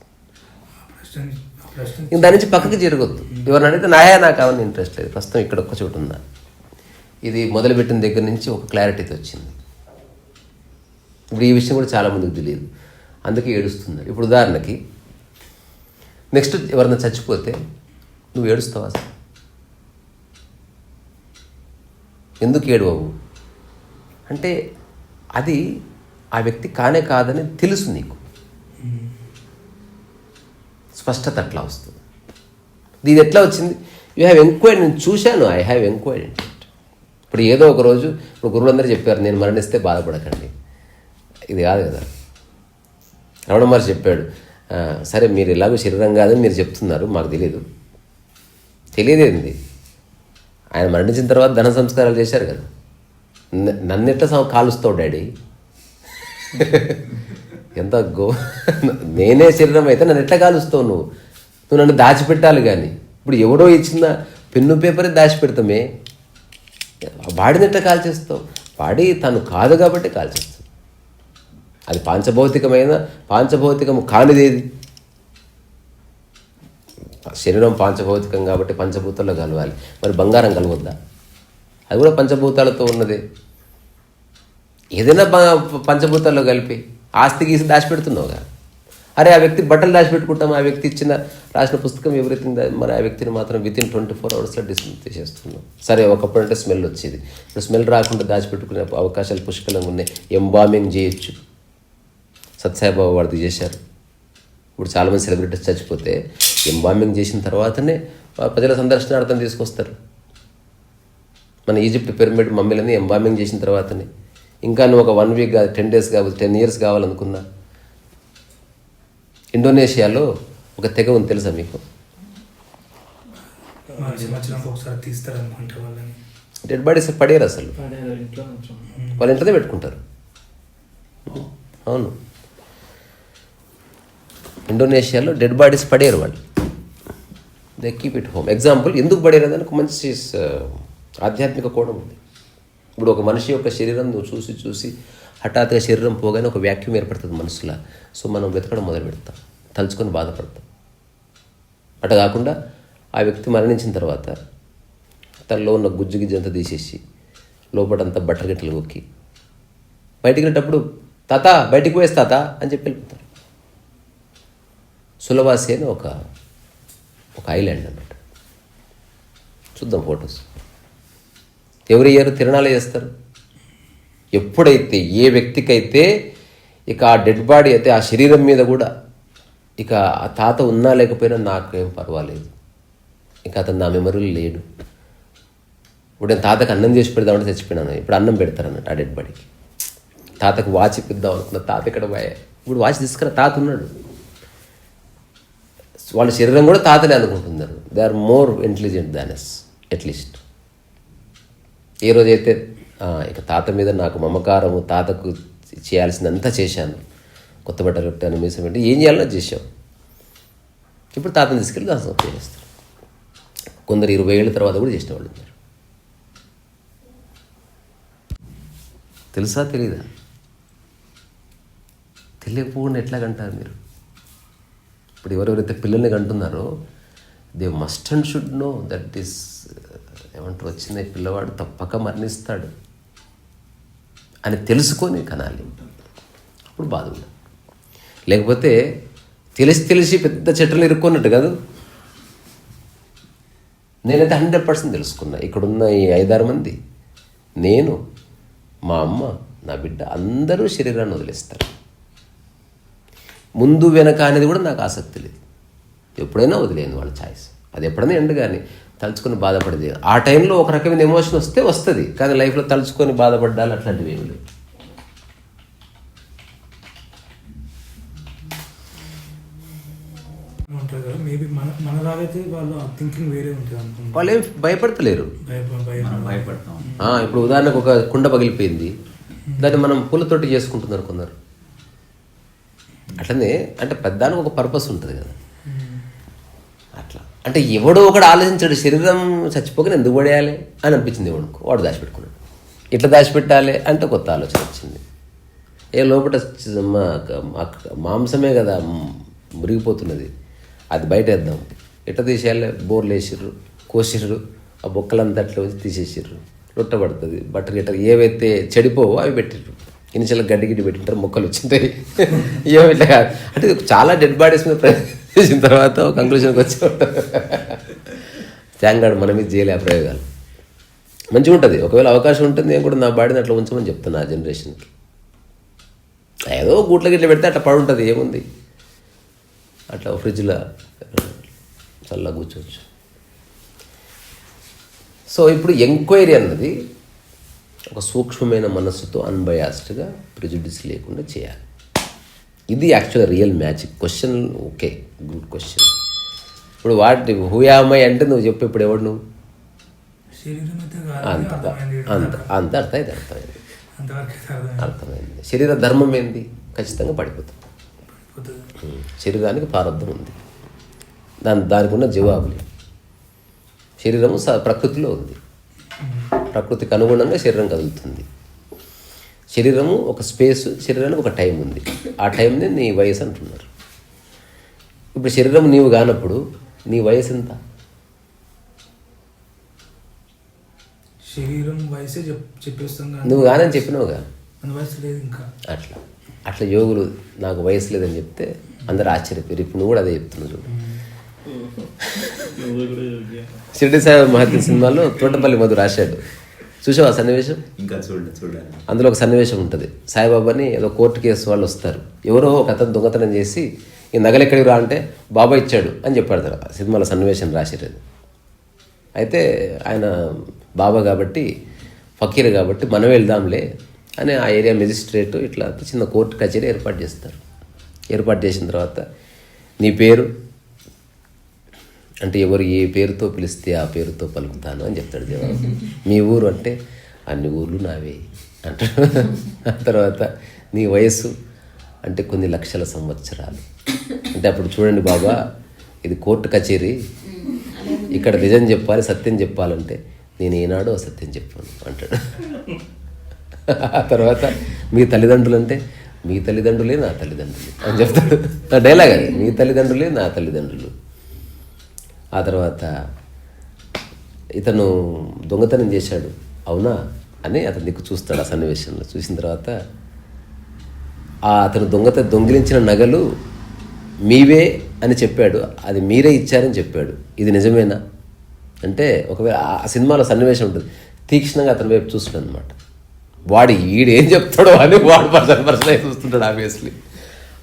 ఇంక దాని నుంచి పక్కకి జరగొద్దు. ఎవరిని అడిగితే నాకు అవన్నీ ఇంట్రెస్ట్ లేదు, ప్రస్తుతం ఇక్కడ ఒక్క చోటు ఉందా. ఇది మొదలుపెట్టిన దగ్గర నుంచి ఒక క్లారిటీతో వచ్చింది. ఇప్పుడు ఈ విషయం కూడా చాలామందికి తెలియదు, అందుకే ఏడుస్తుంది. ఇప్పుడు ఉదాహరణకి నెక్స్ట్ ఎవరైనా చచ్చిపోతే నువ్వు ఏడుస్తావా? అసలు ఎందుకు ఏడవవు అంటే అది ఆ వ్యక్తి కానే కాదని తెలుసు నీకు, స్పష్టత అట్లా వస్తుంది. ఇది ఎట్లా వచ్చింది? You have enquired. నేను చూశాను, I have enquired in it. ఇప్పుడు ఏదో ఒక రోజు ఇప్పుడు గురువులందరూ చెప్పారు నేను మరణిస్తే బాధపడకండి, ఇది కాదు కదా. రమణ మహర్షి చెప్పాడు, సరే మీరు ఎలాగో శరీరం కాదని మీరు చెప్తున్నారు, మాకు తెలియదేంది. ఆయన మరణించిన తర్వాత ధన సంస్కారాలు చేశారు కదా. నన్నెట్లా కాలుస్తావు డాడీ? ఎంత నేనే శరీరం అయితే నన్ను ఎట్లా కాలుస్తావు? నువ్వు నన్ను దాచిపెట్టాలి. కానీ ఇప్పుడు ఎవడో ఇచ్చిన పెన్ను పేపరే దాచిపెడతామే, బాడీని ఎట్లా కాల్చేస్తావు? బాడీ తను కాదు కాబట్టి కాల్చేస్తావు. అది పాంచభౌతికం కానిదేది. శరీరం పాంచభౌతికం కాబట్టి పంచభూతాల్లో కలవాలి. మరి బంగారం కలవద్దా? అది కూడా పంచభూతాలతో ఉన్నదే. ఏదైనా పంచభూతాల్లో కలిపి ఆస్తి గీసి దాచిపెడుతున్నావుగా. అరే ఆ వ్యక్తి బట్టలు దాచిపెట్టుకుంటాం, ఆ వ్యక్తి రాసిన పుస్తకం ఎవ్రీథింగ్, మరి ఆ వ్యక్తిని మాత్రం వితిన్ 24 hours తీసేస్తున్నాం. సరే ఒకప్పుడు అంటే స్మెల్ వచ్చేది, ఇప్పుడు స్మెల్ రాకుండా దాచిపెట్టుకునే అవకాశాలు పుష్కలంగా ఉన్నాయి. ఎంబామింగ్ చేయొచ్చు. సత్సాయిబాబా వాడిది చేశారు. ఇప్పుడు చాలామంది సెలబ్రిటీస్ చచ్చిపోతే ఎంబామింగ్ చేసిన తర్వాతనే ప్రజల సందర్శనార్థం తీసుకొస్తారు. మన ఈజిప్ట్ పిరమిడ్ మమ్మీలని ఎంబామింగ్ చేసిన తర్వాతనే. ఇంకా నువ్వు ఒక 1 week కాదు, 10 days కావాలి, 10 years కావాలనుకున్నా. ఇండోనేషియాలో ఒక తెగ ఉంది, తెలుసా మీకు? డెడ్ బాడీస్ పడేరు అసలు, వాళ్ళ ఇంట్లోనే పెట్టుకుంటారు. అవును, ఇండోనేషియాలో డెడ్ బాడీస్ పడేరు వాళ్ళు, they keep it home. Example ఎందుకు పడేరు అని ఒక మంచి ఆధ్యాత్మిక కోణం ఉంది. ఇప్పుడు ఒక మనిషి యొక్క శరీరం నువ్వు చూసి హఠాత్తుగా శరీరం పోగానే ఒక వ్యాక్యూమ్ ఏర్పడుతుంది మనసులో. సో మనం వెతకడం మొదలు పెడతాం, తలుచుకొని బాధపడతాం. అట్లా కాకుండా ఆ వ్యక్తి మరణించిన తర్వాత తనలో ఉన్న గుజ్జు గిజ్జంతా తీసేసి లోపలంతా బట్టగిట్టలు కొక్కి బయటికి వెళ్ళేటప్పుడు తాత బయటికి పోయేసి తాత అని చెప్పి వెళ్ళిపోతారు. సులవాసి అని ఒక ఐలాండ్ అన్నమాట. చూద్దాం ఫొటోస్. ఎవరి ఇయర్ తిరణాలు చేస్తారు. ఎప్పుడైతే ఏ వ్యక్తికైతే ఇక ఆ డెడ్ బాడీ అయితే ఆ శరీరం మీద కూడా ఇక ఆ తాత ఉన్నా లేకపోయినా నాకేం పర్వాలేదు, ఇక అతను నా మెమరీలో లేడు. ఇప్పుడు నేను తాతకు అన్నం చేసి పెడదామంటే చచ్చిపోయినాను, ఇప్పుడు అన్నం పెడతారు అన్నట్టు ఆ డెడ్ బాడీకి. తాతకు వాచ్ ఇప్పిద్దాం అనుకున్న, తాత ఇక్కడ పోయా, ఇప్పుడు వాచ్ తీసుకురా, తాత ఉన్నాడు. వాళ్ళ శరీరం కూడా తాతనే అనుకుంటున్నారు. They are more intelligent than us at least. ఏ రోజైతే ఇక తాత మీద నాకు మమకారము, తాతకు చేయాల్సిందంతా చేశాను, కొత్త బట్టలు పెట్టాను, మీసం పెట్టి ఏం చేయాలన్నా చేశాం. ఇప్పుడు తాతను తీసుకెళ్ళి దాని చేస్తారు. కొందరు 20 ఏళ్ళ తర్వాత కూడా చేసిన వాళ్ళు ఉన్నారు. తెలుసా తెలీదా? తెలియకపోకుండా ఎట్లాగంటారు మీరు? ఇప్పుడు ఎవరెవరైతే పిల్లల్ని కంటున్నారో they must and should know that this ఏమంటారు వచ్చిన పిల్లవాడు తప్పక మరణిస్తాడు అని తెలుసుకొని కనాలి. అప్పుడు బాధ ఉండదు. లేకపోతే తెలిసి పెద్ద చెట్టులు ఇరుక్కున్నట్టు కాదు. నేనైతే 100% తెలుసుకున్నా. ఇక్కడున్న ఈ 5-6 మంది, నేను, మా అమ్మ, నా బిడ్డ అందరూ శరీరాన్ని వదిలేస్తారు. ముందు వెనక అనేది కూడా నాకు ఆసక్తి లేదు. ఎప్పుడైనా వదిలేను వాళ్ళ ఛాయిస్. అది ఎప్పుడైనా ఎండు కానీ తలుచుకొని బాధపడేది. ఆ టైంలో ఒక రకమైన ఎమోషన్ వస్తుంది, కానీ లైఫ్లో తలుచుకొని బాధపడ్డాలి అట్లాంటివి ఏమి లేవు. మేబీ మనలాగైతే వాళ్ళు థింకింగ్ వేరే ఉంటుంది అనుకుంటా. వాళ్ళు ఏం భయపడతలేరు. భయపడతాం. ఇప్పుడు ఉదాహరణకు ఒక కుండ పగిలిపోయింది, దాన్ని మనం పూలతోటి చేసుకుంటున్నారు కొందరు. అట్లనే అంటే పెద్దానికి ఒక పర్పస్ ఉంటుంది కదా. అట్లా అంటే ఎవడో ఒకడు ఆలోచించాడు, శరీరం చచ్చిపోకనే ఎందుకు పడేయాలి అని అనిపించింది ఎవడుకో, వాడు దాచిపెట్టుకున్నాడు. ఇట్లా దాచిపెట్టాలి అంటే కొత్త ఆలోచన వచ్చింది. లోపల మాంసమే కదా మురిగిపోతున్నది, అది బయట వేద్దాం. ఎట్లా తీసేయాలి? బోర్లు వేసిర్రు, కోసిర్రు, ఆ బొక్కలంతా అట్లా వచ్చి తీసేసిర్రు, రొట్టె పడుతుంది. బట్టలు గిట్ట ఏవైతే చెడిపోవో అవి పెట్టిర్రు. ఇనిషియల్గా గడ్డి గిడ్డి పెట్టింటారు, మొక్కలు వచ్చింటాయి. ఏమి ఇట్లా కాదు అంటే చాలా డెడ్ బాడీస్ మీద ప్రయోగం చేసిన తర్వాత ఒక కంక్లూషన్కి వచ్చి థ్యాంక్ మన మీద చేయలే ఆ ప్రయోగాలు. మంచిగా ఉంటుంది. ఒకవేళ అవకాశం ఉంటుంది నేను కూడా నా బాడీని అట్లా ఉంచమని చెప్తాను ఆ జనరేషన్కి. ఏదో గూట్ల గిట్ల పెడితే అట్లా పడి ఉంటుంది, ఏముంది, అట్లా ఫ్రిడ్జ్లో చల్లగా కూర్చోవచ్చు. సో ఇప్పుడు ఎంక్వైరీ అన్నది ఒక సూక్ష్మమైన మనస్సుతో అన్బయాస్డ్గా ప్రిజుడిస్ లేకుండా చేయాలి. ఇది యాక్చువల్గా real magic. Question okay, good question. ఇప్పుడు వాటి హూయామై అంటే నువ్వు చెప్పు, ఇప్పుడు ఎవడు నువ్వు? అంత అర్థమైంది. శరీర ధర్మం ఏంది? ఖచ్చితంగా పడిపోతుంది. శరీరానికి ప్రారంభం ఉంది, దానికి ఉన్న జవాబులు. శరీరము ప్రకృతిలో ఉంది, ప్రకృతికి అనుగుణంగా శరీరం కదులుతుంది. శరీరము ఒక స్పేస్, శరీరానికి ఒక టైం ఉంది. ఆ టైంని నీ వయసు అంటున్నారు. ఇప్పుడు శరీరం నీవు కానప్పుడు నీ వయసు ఎంత? శరీరం వయసే చెప్పేస్తాం. నువ్వు కానని చెప్పినావుగా, వయసు లేదు ఇంకా. అట్లా యోగులు నాకు వయసు లేదని చెప్తే అందరు ఆశ్చర్యపోయారు. ఇప్పుడు నువ్వు కూడా అదే చెప్తున్నావు చూడు. షిరిడి సాయి మహత్య సినిమాలో తోటపల్లి మధు రాశాడు, చూసావు ఆ సన్నివేశం? ఇంకా చూడాలి. అందులో ఒక సన్నివేశం ఉంటుంది. సాయిబాబాని ఏదో కోర్టు కేసు వాళ్ళు వస్తారు, ఎవరో ఒక అతను దొంగతనం చేసి ఈ నగలు ఎక్కడికి రా అంటే బాబా ఇచ్చాడు అని చెప్పాడు. ఆ సినిమాలో సన్నివేశం రాశారు. అయితే ఆయన బాబా కాబట్టి, ఫకీర్ కాబట్టి మనం వెళ్దాంలే అని ఆ ఏరియా మెజిస్ట్రేట్ ఇట్లా చిన్న కోర్టు కచేరీ ఏర్పాటు చేస్తారు. ఏర్పాటు చేసిన తర్వాత నీ పేరు అంటే ఎవరు ఏ పేరుతో పిలిస్తే ఆ పేరుతో పలుకుతాను అని చెప్తాడు జవాబు. మీ ఊరు అంటే అన్ని ఊర్లు నావే అంటాడు. ఆ తర్వాత నీ వయస్సు అంటే కొన్ని లక్షల సంవత్సరాలు అంటే అప్పుడు చూడండి బాబా, ఇది కోర్టు కచేరీ, ఇక్కడ నిజం చెప్పాలి, సత్యం చెప్పాలంటే నేను ఏనాడో సత్యం చెప్పాను అంటాడు. ఆ తర్వాత మీ తల్లిదండ్రులు అంటే మీ తల్లిదండ్రులే నా తల్లిదండ్రులు అని చెప్తాడు. నా డైలాగ్ అది, మీ తల్లిదండ్రులే నా తల్లిదండ్రులు. ఆ తర్వాత ఇతను దొంగతనం చేశాడు అవునా అని అతను దిక్కు చూస్తాడు. ఆ సన్నివేశంలో చూసిన తర్వాత అతను దొంగిలించిన నగలు మీవే అని చెప్పాడు, అది మీరే ఇచ్చారని చెప్పాడు, ఇది నిజమేనా అంటే ఒకవేళ ఆ సినిమాలో సన్నివేశం ఉంటుంది, తీక్షణంగా అతని వైపు చూస్తున్నాడు అనమాట. వాడు ఈడేం చెప్తాడో అని వాడు పర్సన్ అయితే చూస్తుంటాడు ఆబ్వియస్లీ.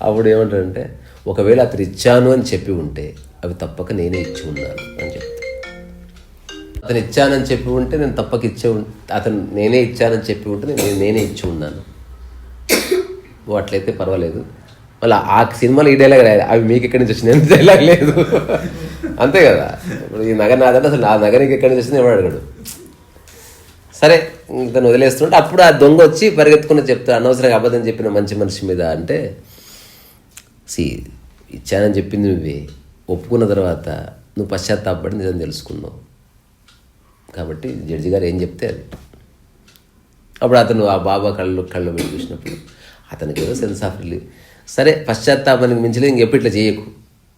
అప్పుడు ఏమంటాడంటే ఒకవేళ అతను ఇచ్చాను అని చెప్పి ఉంటే అవి తప్పక నేనే ఇచ్చి ఉన్నాను అని చెప్తాను. అతను ఇచ్చానని చెప్పి ఉంటే నేను తప్పక అతను నేనే ఇచ్చానని చెప్పి ఉంటే నేనే ఇచ్చి ఉన్నాను. అట్లయితే పర్వాలేదు. మళ్ళీ ఆ సినిమాలో ఈ డైలాగ్ రాయాలి, అవి మీకు ఎక్కడి నుంచి వచ్చింది, ఎంత డైలాగ్ లేదు అంతే కదా. ఇప్పుడు ఈ నగర్ నాదంటే అసలు ఆ నగరికి ఎక్కడి నుంచి వచ్చింది ఎవడు అడగడు. సరే ఇతను వదిలేస్తుంటే అప్పుడు ఆ దొంగ వచ్చి పరిగెత్తుకుని చెప్తాడు, అనవసరంగా అబద్ధం చెప్పిన మంచి మనిషి మీద అంటే ఇచ్చానని చెప్పింది నువ్వే, ఒప్పుకున్న తర్వాత నువ్వు పశ్చాత్తాపడి నిజం తెలుసుకున్నావు కాబట్టి జడ్జి గారు ఏం చెప్తే అది. అప్పుడు అతను ఆ బాబా కళ్ళు పెట్టి చూసినప్పుడు అతనికి ఏదో సెన్స్ ఆఫ్ రిలీఫ్, సరే పశ్చాత్తాపానికి మించలేదు ఇంకెప్పుడు ఇట్లా చేయకు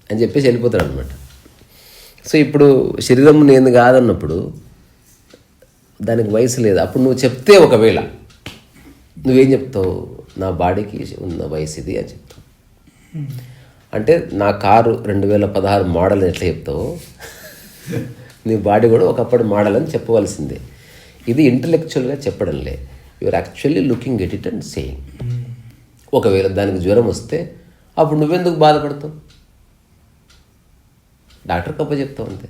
అని చెప్పేసి వెళ్ళిపోతాడు అనమాట. సో ఇప్పుడు శరీరం నేను కాదన్నప్పుడు దానికి వయసు లేదు. అప్పుడు నువ్వు చెప్తే ఒకవేళ నువ్వేం చెప్తావు, నా బాడీకి ఉన్న వయసు ఇది అని చెప్తావు. అంటే నా కారు 2016 మోడల్ అని ఎట్లా చెప్తావు, నీ బాడీ కూడా ఒకప్పుడు మోడల్ అని చెప్పవలసిందే. ఇది ఇంటలెక్చువల్గా చెప్పడంలే, you're actually looking at it and saying. ఒకవేళ దానికి జ్వరం వస్తే అప్పుడు నువ్వెందుకు బాధపడతావు, డాక్టర్కి అప్పచెప్తావు అంతే.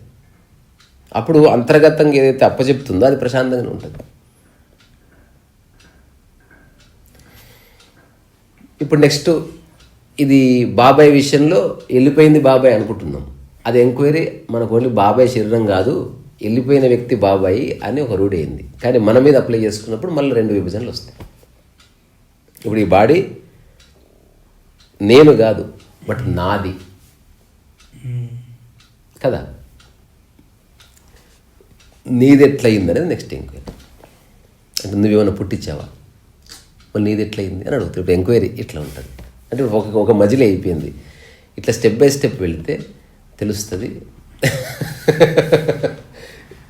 అప్పుడు అంతర్గతంగా ఏదైతే అప్పచెప్తుందో అది ప్రశాంతంగానే ఉంటుంది. ఇప్పుడు నెక్స్ట్ ఇది బాబాయ్ విషయంలో వెళ్ళిపోయింది బాబాయ్ అనుకుంటున్నాం. అది ఎంక్వైరీ మనకు ఓన్లీ బాబాయ్ శరీరం కాదు, వెళ్ళిపోయిన వ్యక్తి బాబాయి అని ఒక రూఢి అయింది. కానీ మన మీద అప్లై చేసుకున్నప్పుడు మళ్ళీ 2 విభజనలు వస్తాయి. ఇప్పుడు ఈ బాడీ నేను కాదు బట్ నాది కదా, నీది ఎట్లయిందనేది నెక్స్ట్ ఎంక్వైరీ. అంటే నువ్వేమైనా పుట్టించావా, మళ్ళీ నీది ఎట్లయింది అని అడుగుతాడు. ఇప్పుడు ఎంక్వైరీ ఇట్లా ఉంటుంది. అంటే ఒక మజిలీ అయిపోయింది. ఇట్లా స్టెప్ బై స్టెప్ వెళితే తెలుస్తుంది.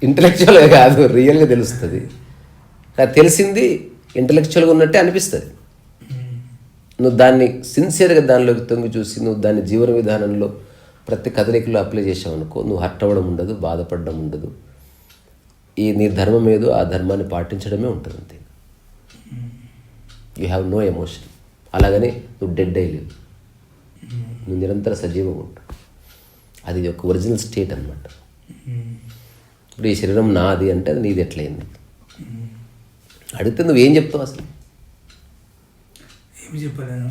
ఇంటలెక్చువల్గా కాదు, రియల్గా తెలుస్తుంది. తెలిసింది ఇంటలెక్చువల్గా ఉన్నట్టే అనిపిస్తుంది. నువ్వు దాన్ని సిన్సియర్గా దానిలోకి తొంగి చూసి నువ్వు దాన్ని జీవన విధానంలో ప్రతి కదలికలో అప్లై చేసావు అనుకో, నువ్వు హర్ట్ అవ్వడం ఉండదు, బాధపడడం ఉండదు. ఈ నీ ధర్మం ఏదో ఆ ధర్మాన్ని పాటించడమే ఉంటుంది అంతే. You have no emotion. అలాగని నువ్వు డెడ్ అయ్యలేవు, నువ్వు నిరంతర సజీవంగా ఉంటావు. అది ఒక ఒరిజినల్ స్టేట్ అన్నమాట. ఇప్పుడు ఈ శరీరం నాది అంటే అది నీది ఎట్లయింది అడిగితే నువ్వేం చెప్తావు అసలు? ఏమి చెప్పలేను.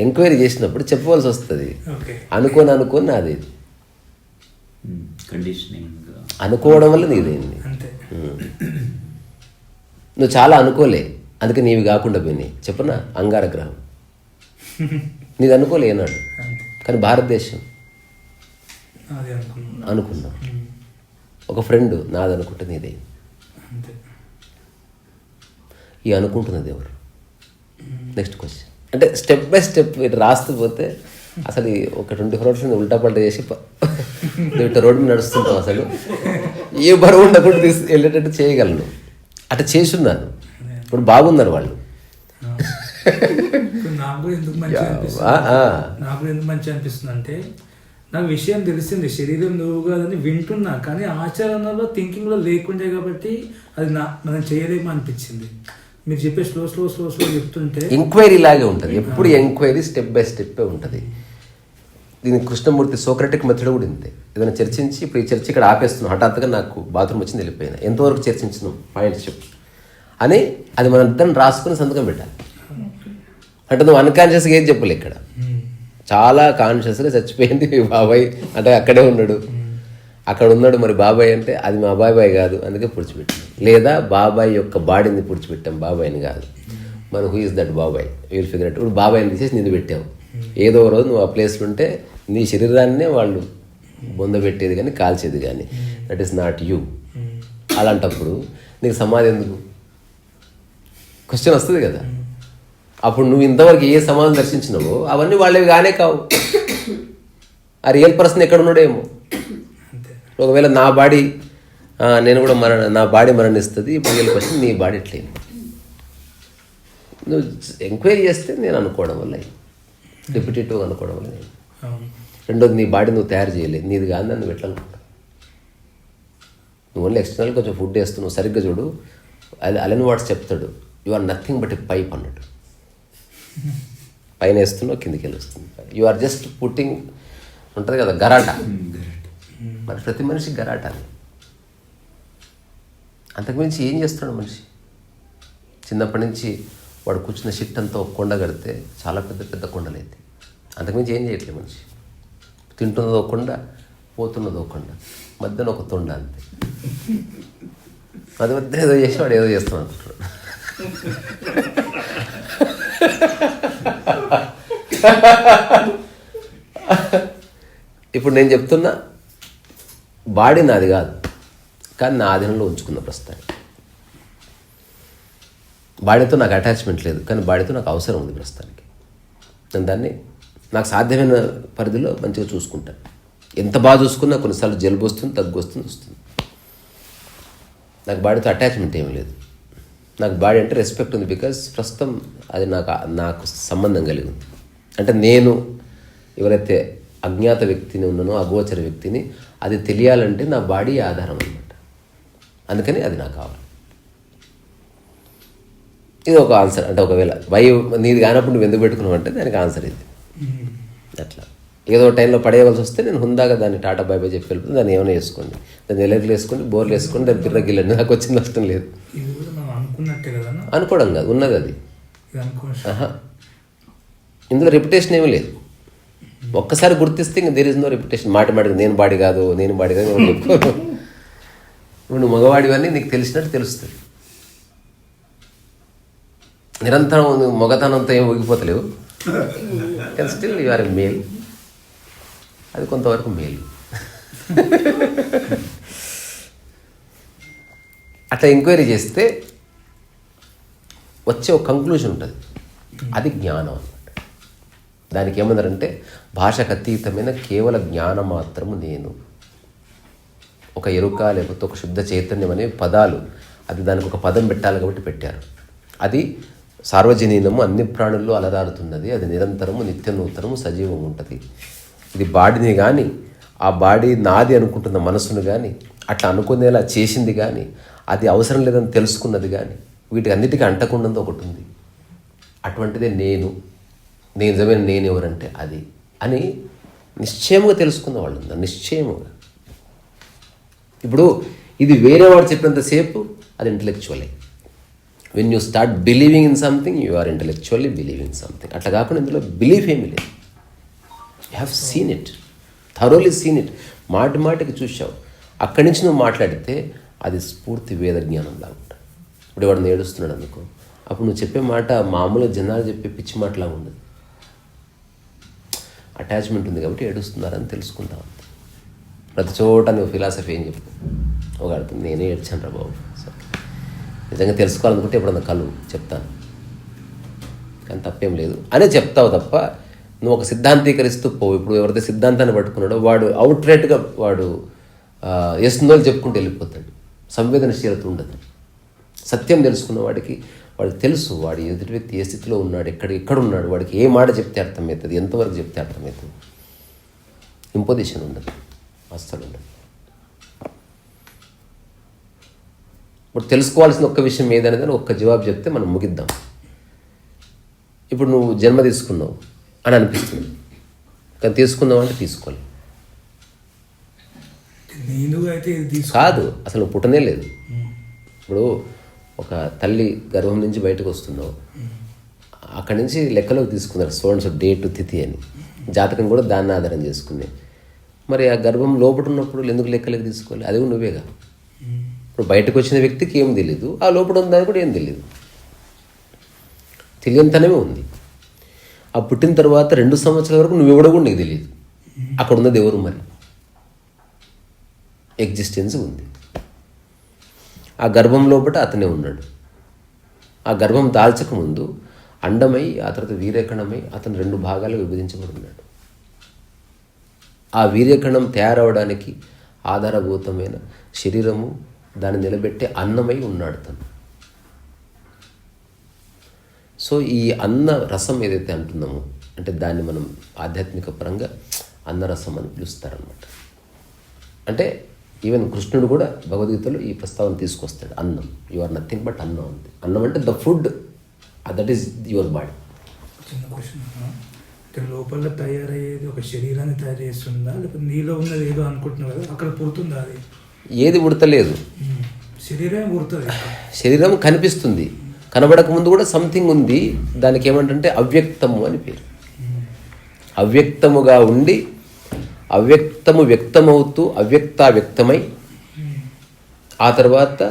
ఎంక్వైరీ చేసినప్పుడు చెప్పవలసి వస్తుంది. అనుకోని నాది కండిషనింగ్ అనుకోవడం వల్ల నీదైంది. నువ్వు చాలా అనుకోలే, అందుకే నీవి కాకుండా పోయినాయి. చెప్పనా, అంగారగ్రహం నీది అనుకోలే ఏనాడు, కానీ భారతదేశం అనుకున్నా. ఒక ఫ్రెండ్ నాది అనుకుంటే నీదైంది. ఈ అనుకుంటున్నది ఎవరు? Next question. అంటే స్టెప్ బై స్టెప్ ఇటు రాస్తూ పోతే అసలు ఒక 24 hours ఉల్టా పల్టా చేసి ఇట్లా రోడ్డు మీద నడుస్తుంటాం. అసలు ఏ బరువు ఉండకుండా వెళ్ళేటట్టు చేయగలను. అట్లా చేసున్నాను. ఇప్పుడు బాగున్నారు వాళ్ళు. నాకు ఎందుకు మంచి అనిపిస్తుంది అంటే, నాకు విషయం తెలిసింది శరీరం నువ్వు కాదని వింటున్నా, కానీ ఆచరణలో థింకింగ్లో లేకుండే కాబట్టి అది మనం చేయలేమో అనిపించింది. మీరు చెప్పే స్లో చెప్తుంటే ఎంక్వైరీ లాగే ఉంటుంది. ఎప్పుడు ఎంక్వైరీ స్టెప్ బై స్టెప్ ఉంటుంది. దీని కృష్ణమూర్తి సోక్రటిక్ మెథడ్ కూడా ఇంతే. ఏదైనా చర్చించి ఇప్పుడు ఈ చర్చ ఇక్కడ ఆపేస్తున్నాం, హఠాత్తుగా నాకు బాత్రూమ్ వచ్చింది వెళ్ళిపోయినా, ఎంతవరకు చర్చించినాం పాయింట్స్ చెప్పు అని అది మనం ఇద్దరిని రాసుకుని సంతకం పెట్టాలి. అంటే నువ్వు అన్కాన్షియస్గా ఏం చెప్పలే, ఇక్కడ చాలా కాన్షియస్గా చచ్చిపోయింది బాబాయ్ అంటే అక్కడే ఉన్నాడు, అక్కడ ఉన్నాడు. మరి బాబాయ్ అంటే అది మా బాబాయ్ కాదు, అందుకే పుడిచిపెట్టాం. లేదా బాబాయ్ యొక్క బాడీని పుడిచిపెట్టాం, బాబాయ్ని కాదు. మన హూ ఇస్ దట్ బాబాయ్ విల్ ఫిగర్ అవుట్. ఇప్పుడు బాబాయ్ని తీసేసి నిన్ను పెట్టావు. ఏదో రోజు నువ్వు ఆ ప్లేస్లో ఉంటే నీ శరీరాన్నే వాళ్ళు బొందబెట్టేది కానీ కాల్చేది కానీ, దట్ ఈస్ నాట్ యూ. అలాంటప్పుడు నీకు సమాధి ఎందుకు? క్వశ్చన్ వస్తుంది కదా. అప్పుడు నువ్వు ఇంతవరకు ఏ సమాధం దర్శించినావో అవన్నీ వాళ్ళవి కానే కావు. ఆ రియల్ పర్సన్ ఎక్కడ ఉన్నాడేమో. ఒకవేళ నా బాడీ నేను కూడా నా బాడీ మరణిస్తుంది. ఇప్పుడు రియల్ పర్సన్ నీ బాడీ ఎట్లయింది? నువ్వు ఎంక్వైరీ చేస్తే నేను అనుకోవడం వల్ల, రిపిటేటివ్గా అనుకోవడం వల్ల. రెండోది, నీ బాడీ నువ్వు తయారు చేయలేదు, నీది కాదు, నువ్వు ఎట్లా అనుకుంటావు? నువ్వు ఓన్లీ ఎక్స్టర్నల్ కొంచెం ఫుడ్ వేస్తున్నావు. సరిగ్గా చూడు, అది అలెన్ వాట్స్ చెప్తాడు, you are nothing but a pipe అన్నట్టు. పైన వేస్తున్నావు, కిందికి వెళ్ళి వస్తుంది. యు ఆర్ జస్ట్ పుట్టింగ్ ఉంటుంది కదా గరాట. మరి ప్రతి మనిషికి గరాట. అంతకుమించి ఏం చేస్తున్నాడు మనిషి? చిన్నప్పటి నుంచి వాడు కూర్చున్న షిట్ అంతా ఒక కొండ కడితే చాలా పెద్ద పెద్ద కొండలు అయితే, అంతకుమించి ఏం చేయట్లేదు మనిషి. తింటున్నదో కొండ, పోతున్నదో కొండ, మధ్యన ఒక తొండ అంతే. అది మధ్య ఏదో చేసి వాడు ఏదో చేస్తాం అనుకుంటున్నాడు. ఇప్పుడు నేను చెప్తున్నా, బాడీ నాది కాదు, కానీ నా ఆధీనంలో ఉంచుకున్న ప్రస్తుతానికి. బాడీతో నాకు అటాచ్మెంట్ లేదు, కానీ బాడీతో నాకు అవసరం ఉంది ప్రస్తుతానికి. నేను దాన్ని నాకు సాధ్యమైన పరిధిలో మంచిగా చూసుకుంటాను. ఎంత బాగా చూసుకున్నా కొన్నిసార్లు జలుబు వస్తుంది, దగ్గు వస్తుంది, వస్తుంది. నాకు బాడీతో అటాచ్మెంట్ ఏమీ లేదు. నాకు బాడీ అంటే రెస్పెక్ట్ ఉంది, బికాజ్ ప్రస్తుతం అది నాకు సంబంధం కలిగి ఉంది. అంటే నేను ఎవరైతే అజ్ఞాత వ్యక్తిని ఉన్నానో, అగోచర వ్యక్తిని, అది తెలియాలంటే నా బాడీ ఆధారం అన్నమాట. అందుకని అది నాకు కావాలి. ఇది ఒక ఆన్సర్. అంటే ఒకవేళ నీది కానప్పుడు నువ్వు ఎందుకు పెట్టుకున్నావు అంటే దానికి ఆన్సర్ ఇది. అట్లా ఏదో టైంలో పడేయవలసి వస్తే నేను హుందాగా దాన్ని టాటా బై బై చెప్పి వెళ్ళిపోతే దాన్ని ఏమైనా వేసుకోండి, దాన్ని ఎలర్లు వేసుకోండి, బోర్లు వేసుకోండి, దాన్ని పిర్రగిల్లండి, నాకు వచ్చిన నష్టం లేదు. అనుకోవడం కాదు, ఉన్నది అది. ఇందులో రెప్యుటేషన్ ఏమీ లేదు. ఒక్కసారి గుర్తిస్తే ఇంకా దేర్ ఇస్ నో రెప్యుటేషన్. మాటికి నేను బాడీ కాదు, నేను బాడీ కాదు చెప్పుకోను. నువ్వు మగవాడివన్నీ నీకు తెలిసినట్టు తెలుస్తుంది. నిరంతరం నువ్వు మగతనంతో ఏం ఊగిపోతలేవు, కానీ still you are a male. అది కొంతవరకు మేలు. అట్లా ఎంక్వైరీ చేస్తే వచ్చే ఒక కంక్లూజన్ ఉంటుంది, అది జ్ఞానం అన్నమాట. దానికి ఏమన్నారంటే భాషకు అతీతమైన కేవల జ్ఞానం మాత్రము నేను, ఒక ఎరుక లేకపోతే ఒక శుద్ధ చైతన్యం అనే పదాలు, అది దానికి ఒక పదం పెట్టాలి కాబట్టి పెట్టారు. అది సార్వజనీనము, అన్ని ప్రాణుల్లో అలరారుతున్నది, అది నిరంతరము నిత్య నూతనము సజీవం ఉంటుంది. ఇది బాడీని కానీ ఆ బాడీ నాది అనుకుంటున్న మనసును కానీ అట్లా అనుకునేలా చేసింది కానీ అది అవసరం లేదని తెలుసుకున్నది కానీ వీటికి అన్నిటికీ అంటకున్నది ఒకటి ఉంది. అటువంటిదే నేను నిజమైన నేను ఎవరంటే అది అని నిశ్చయముగా తెలుసుకున్న వాళ్ళు ఉన్నారు, నిశ్చయముగా. ఇప్పుడు ఇది వేరే వాడు చెప్పినంతసేపు అది ఇంటలెక్చువలే. When you start believing in something you are intellectually believing something. అట్లా కాకుండా ఇందులో బిలీఫ్ ఏమీ లేదు. You have seen it, thoroughly seen it. మాటి మాటికి చూసావు. అక్కడి నుంచి నువ్వు మాట్లాడితే అది స్ఫూర్తి వేద జ్ఞానం లాగా ఉంటుంది. ఇప్పుడు వాడిని ఏడుస్తున్నాడు అనుకో, అప్పుడు నువ్వు చెప్పే మాట మామూలుగా జనాలు చెప్పే పిచ్చి మాటలా ఉండదు. అటాచ్మెంట్ ఉంది కాబట్టి ఏడుస్తున్నారని తెలుసుకుంటావు అంతే. ప్రతి చోట నువ్వు ఫిలాసఫీ ఏం చెప్పు, ఒక అర్థం నేనే ఏడ్చాను రా బాబు. నిజంగా తెలుసుకోవాలనుకుంటే ఎప్పుడన్నా కలు చెప్తాను, కానీ తప్పేం లేదు అనే చెప్తావు తప్ప నువ్వు ఒక సిద్ధాంతీకరిస్తూ పోవు. ఇప్పుడు ఎవరైతే సిద్ధాంతాన్ని పట్టుకున్నాడో వాడు అవుట్రైట్గా వాడు ఎస్నోలు చెప్పుకుంటూ వెళ్ళిపోతాడు. సంవేదనశీలత ఉండదు. సత్యం తెలుసుకున్న వాడికి తెలుసు వాడు ఎదుటి వ్యక్తి ఏ స్థితిలో ఉన్నాడు, ఎక్కడ ఉన్నాడు, వాడికి ఏ మాట చెప్తే అర్థమవుతుంది, ఎంతవరకు చెప్తే అర్థమవుతుంది. ఇంపోజిషన్ ఉండదు, అస్సలు ఉండదు. ఇప్పుడు తెలుసుకోవాల్సిన ఒక్క విషయం ఏదనేది ఒక్క జవాబు చెప్తే మనం ముగిద్దాం. ఇప్పుడు నువ్వు జన్మ తీసుకున్నావు అని అనిపిస్తుంది, కానీ తీసుకున్నావు అంటే తీసుకోవాలి కాదు, అసలు నువ్వు పుట్టనే లేదు. ఇప్పుడు ఒక తల్లి గర్భం నుంచి బయటకు వస్తున్నావు, అక్కడి నుంచి లెక్కలోకి తీసుకున్నారు సో డేటు తిథి అని, జాతకం కూడా దాన్ని ఆధారం చేసుకుని. మరి ఆ గర్భం లోపల ఉన్నప్పుడు ఎందుకు లెక్కలోకి తీసుకోవాలి? అది నువ్వేగా. ఇప్పుడు బయటకు వచ్చిన వ్యక్తికి ఏం తెలీదు, ఆ లోపల ఉందని కూడా ఏం తెలీదు, తెలియంతనమే ఉంది. ఆ పుట్టిన తర్వాత 2 సంవత్సరాల వరకు నువ్వు ఎవడో కూడా నీకు తెలియదు. అక్కడ ఉన్నది ఎవరు? మరి ఎగ్జిస్టెన్స్ ఉంది. ఆ గర్భం లోపల అతనే ఉన్నాడు. ఆ గర్భం దాల్చకముందు అండమై ఆ తర్వాత వీర్యకణమై అతను 2 భాగాలు విభజించబడి ఉన్నాడు. ఆ వీర్యకణం తయారవడానికి ఆధారభూతమైన శరీరము, దాన్ని నిలబెట్టే అన్నమై ఉన్నాడు తను. సో ఈ అన్న రసం ఏదైతే అంటున్నామో అంటే దాన్ని మనం ఆధ్యాత్మిక పరంగా అన్నరసం అని పిలుస్తారనమాట. అంటే ఈవెన్ కృష్ణుడు కూడా భగవద్గీతలో ఈ ప్రస్తావన తీసుకొస్తాడు. అన్నం, యు ఆర్ నథింగ్ బట్ అన్నం ఉంది. అన్నం అంటే the food, that is your body. చిన్న క్వశ్చన్, లోపల తయారయ్యేది ఒక శరీరాన్ని తయారు చేస్తుందా, లేకపోతే నీలో ఉన్నది ఏదో అనుకుంటున్నావు కదా అక్కడ పుడుతుందా? అది ఏది పుడతలేదు, శరీరం పుడుతుంది. శరీరం కనిపిస్తుంది, కనబడక ముందు కూడా సంథింగ్ ఉంది. దానికి ఏమంటే అవ్యక్తము అని పేరు. అవ్యక్తముగా ఉండి అవ్యక్తము వ్యక్తమవుతూ అవ్యక్తావ్యక్తమై ఆ తర్వాత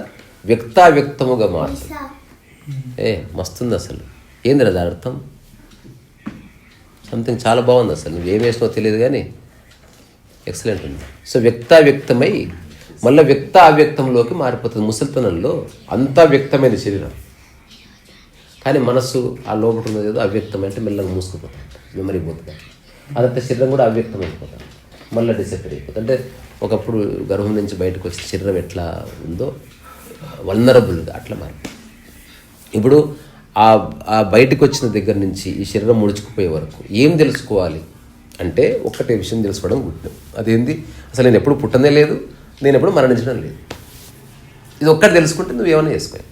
వ్యక్తావ్యక్తముగా మారుతుంది. మస్తుంది అసలు. ఏంది దాని అర్థం? సంథింగ్ చాలా బాగుంది అసలు. నువ్వు ఏం వేసినావో తెలియదు కానీ ఎక్సలెంట్ ఉంది. సో వ్యక్తావ్యక్తమై మళ్ళీ వ్యక్త అవ్యక్తంలోకి మారిపోతుంది. ముసలితనంలో అంతా వ్యక్తమైన శరీరం, కానీ మనస్సు ఆ లోపల ఉన్నది ఏదో అవ్యక్తం అంటే మెల్లగా మూసుకుపోతుంది, మెమరీ పోతుంది. అదంతా శరీరం కూడా అవ్యక్తం అయిపోతుంది, మళ్ళీ డిసెపరేట్ అయిపోతుంది. అంటే ఒకప్పుడు గర్భం నుంచి బయటకు వచ్చే శరీరం ఎట్లా ఉందో వల్నరబుల్గా అట్లా మారి ఇప్పుడు ఆ బయటకు వచ్చిన దగ్గర నుంచి ఈ శరీరం ముడుచుకుపోయే వరకు ఏం తెలుసుకోవాలి అంటే ఒక్కటే విషయం తెలుసుకోవడం గుడ్. అదేంది? అసలు నేను ఎప్పుడు పుట్టనే లేదు, నేను ఎప్పుడు మరణించడం లేదు. ఇది ఒక్కటి తెలుసుకుంటే నువ్వు ఏమైనా చేసుకోవాలి,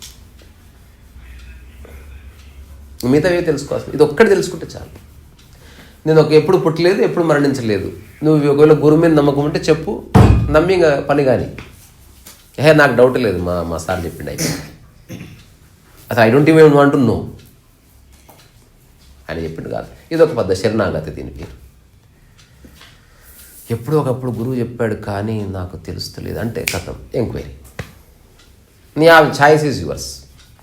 మిగతావే తెలుసుకోవాలి. ఇది ఒక్కటి తెలుసుకుంటే చాలు. నేను ఎప్పుడు పుట్టలేదు, ఎప్పుడు మరణించలేదు. నువ్వు ఒకవేళ గురువు మీద నమ్మకం ఉంటే చెప్పు, నమ్మి పని కానీ నాకు డౌట్ లేదు, మా సార్ చెప్పిండు అయిపోయింది. అసలు I don't even want to know ఆయన చెప్పిండు కాదు. ఇది ఒక పెద్ద శరణాగతి దీని పేరు. ఎప్పుడో ఒకప్పుడు గురువు చెప్పాడు కానీ నాకు తెలుస్తలేదు అంటే కథం ఎంక్వైరీ. నీ ఆ ఛాయిస్ ఈజ్ యువర్స్.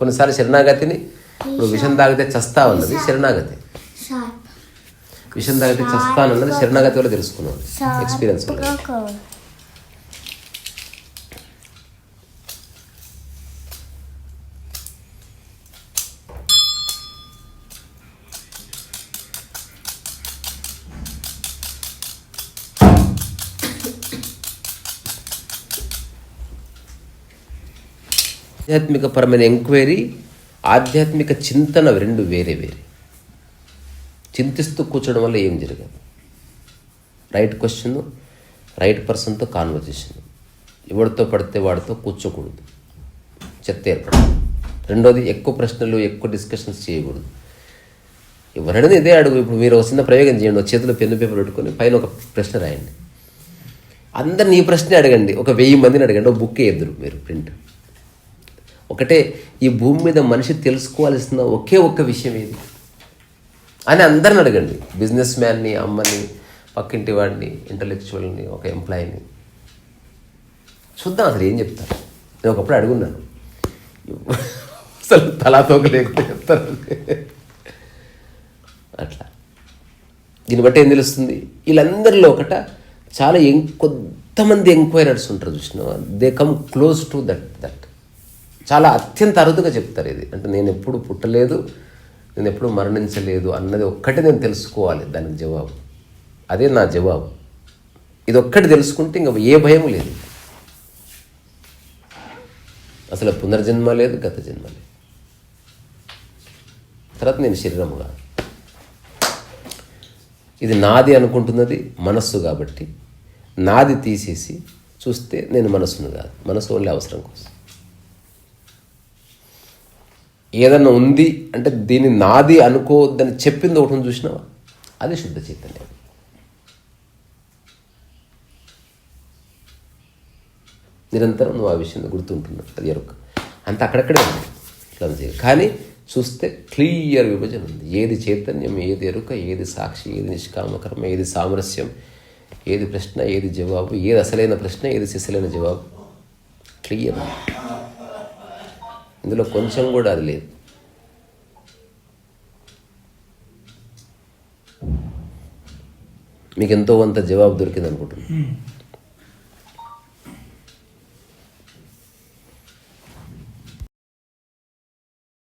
కొన్నిసార్లు శరణాగతిని ఇప్పుడు విషం తాగితే చస్తా ఉన్నది శరణాగతి, విషం తాగితే చస్తానన్నది శరణాగతి వల్ల తెలుసుకున్నాను, ఎక్స్పీరియన్స్ వల్ల. ఆధ్యాత్మిక పరమైన ఎంక్వైరీ, ఆధ్యాత్మిక చింతన రెండు వేరే వేరే. చింతిస్తూ కూర్చోవడం వల్ల ఏం జరగదు. రైట్ క్వశ్చన్, రైట్ పర్సన్తో కాన్వర్జేషన్. ఎవరితో పడితే వాడితో కూర్చోకూడదు, చెత్త ఏర్పడదు. రెండోది, ఎక్కువ ప్రశ్నలు ఎక్కువ డిస్కషన్స్ చేయకూడదు. ఎవరైనా ఇదే అడుగు. ఇప్పుడు మీరు ఒక చిన్న ప్రయోగం చేయండి. ఒక చేతిలో పెన్ను పేపర్ పెట్టుకొని పైన ఒక ప్రశ్న రాయండి. అందరిని ఈ ప్రశ్న అడగండి. ఒక 1000 మందిని అడగండి. ఒక బుక్ వేయద్దురు మీరు ప్రింట్. ఒకటే, ఈ భూమి మీద మనిషి తెలుసుకోవాల్సిన ఒకే ఒక్క విషయం ఏది అని అందరిని అడగండి. బిజినెస్ మ్యాన్ని, అమ్మని, పక్కింటి వాడిని, ఇంటలెక్చువల్ని, ఒక ఎంప్లాయీని. చూద్దాం అసలు ఏం చెప్తారు. నేను ఒకప్పుడు అడుగున్నాను, అసలు తలాతోక లేకుండా చెప్తారు. అట్లా దీన్ని బట్టి ఏం తెలుస్తుంది? వీళ్ళందరిలో ఒకట చాలా కొంతమంది ఎంక్వైరర్స్ ఉంటారు చూసినా, they come close to that. చాలా అత్యంత అరుదుగా చెప్తారు ఇది. అంటే నేను ఎప్పుడు పుట్టలేదు, నేను ఎప్పుడు మరణించలేదు అన్నది ఒక్కటి నేను తెలుసుకోవాలి, దానికి జవాబు. అదే నా జవాబు. ఇది ఒక్కటి తెలుసుకుంటే ఇంకా ఏ భయం లేదు. అసలు పునర్జన్మ లేదు, గత జన్మ లేదు. తర్వాత నేను శరీరముగా, ఇది నాది అనుకుంటున్నది మనస్సు కాబట్టి నాది తీసేసి చూస్తే నేను మనస్సును కాదు. మనస్సు ఓన్లీ అవసరం కోసం. ఏదన్నా ఉంది అంటే దీన్ని నాది అనుకోవద్దని చెప్పింది ఒకటి చూసినావా, అది శుద్ధ చైతన్యం. నిరంతరం నువ్వు ఆ విషయం గుర్తుంటున్నావు. అది ఎరుక అంత అక్కడక్కడే ఉంది. ఇట్లా కానీ చూస్తే క్లియర్ విభజన ఉంది. ఏది చైతన్యం, ఏది ఎరుక, ఏది సాక్షి, ఏది నిష్కామకర్మ, ఏది సామరస్యం, ఏది ప్రశ్న, ఏది జవాబు, ఏది అసలైన ప్రశ్న, ఏది సిసలైన జవాబు, క్లియర్. ఇందులో కొంచెం కూడా అది లేదు. మీకు ఎంతో కొంత జవాబు దొరికింది అనుకుంటున్నాను.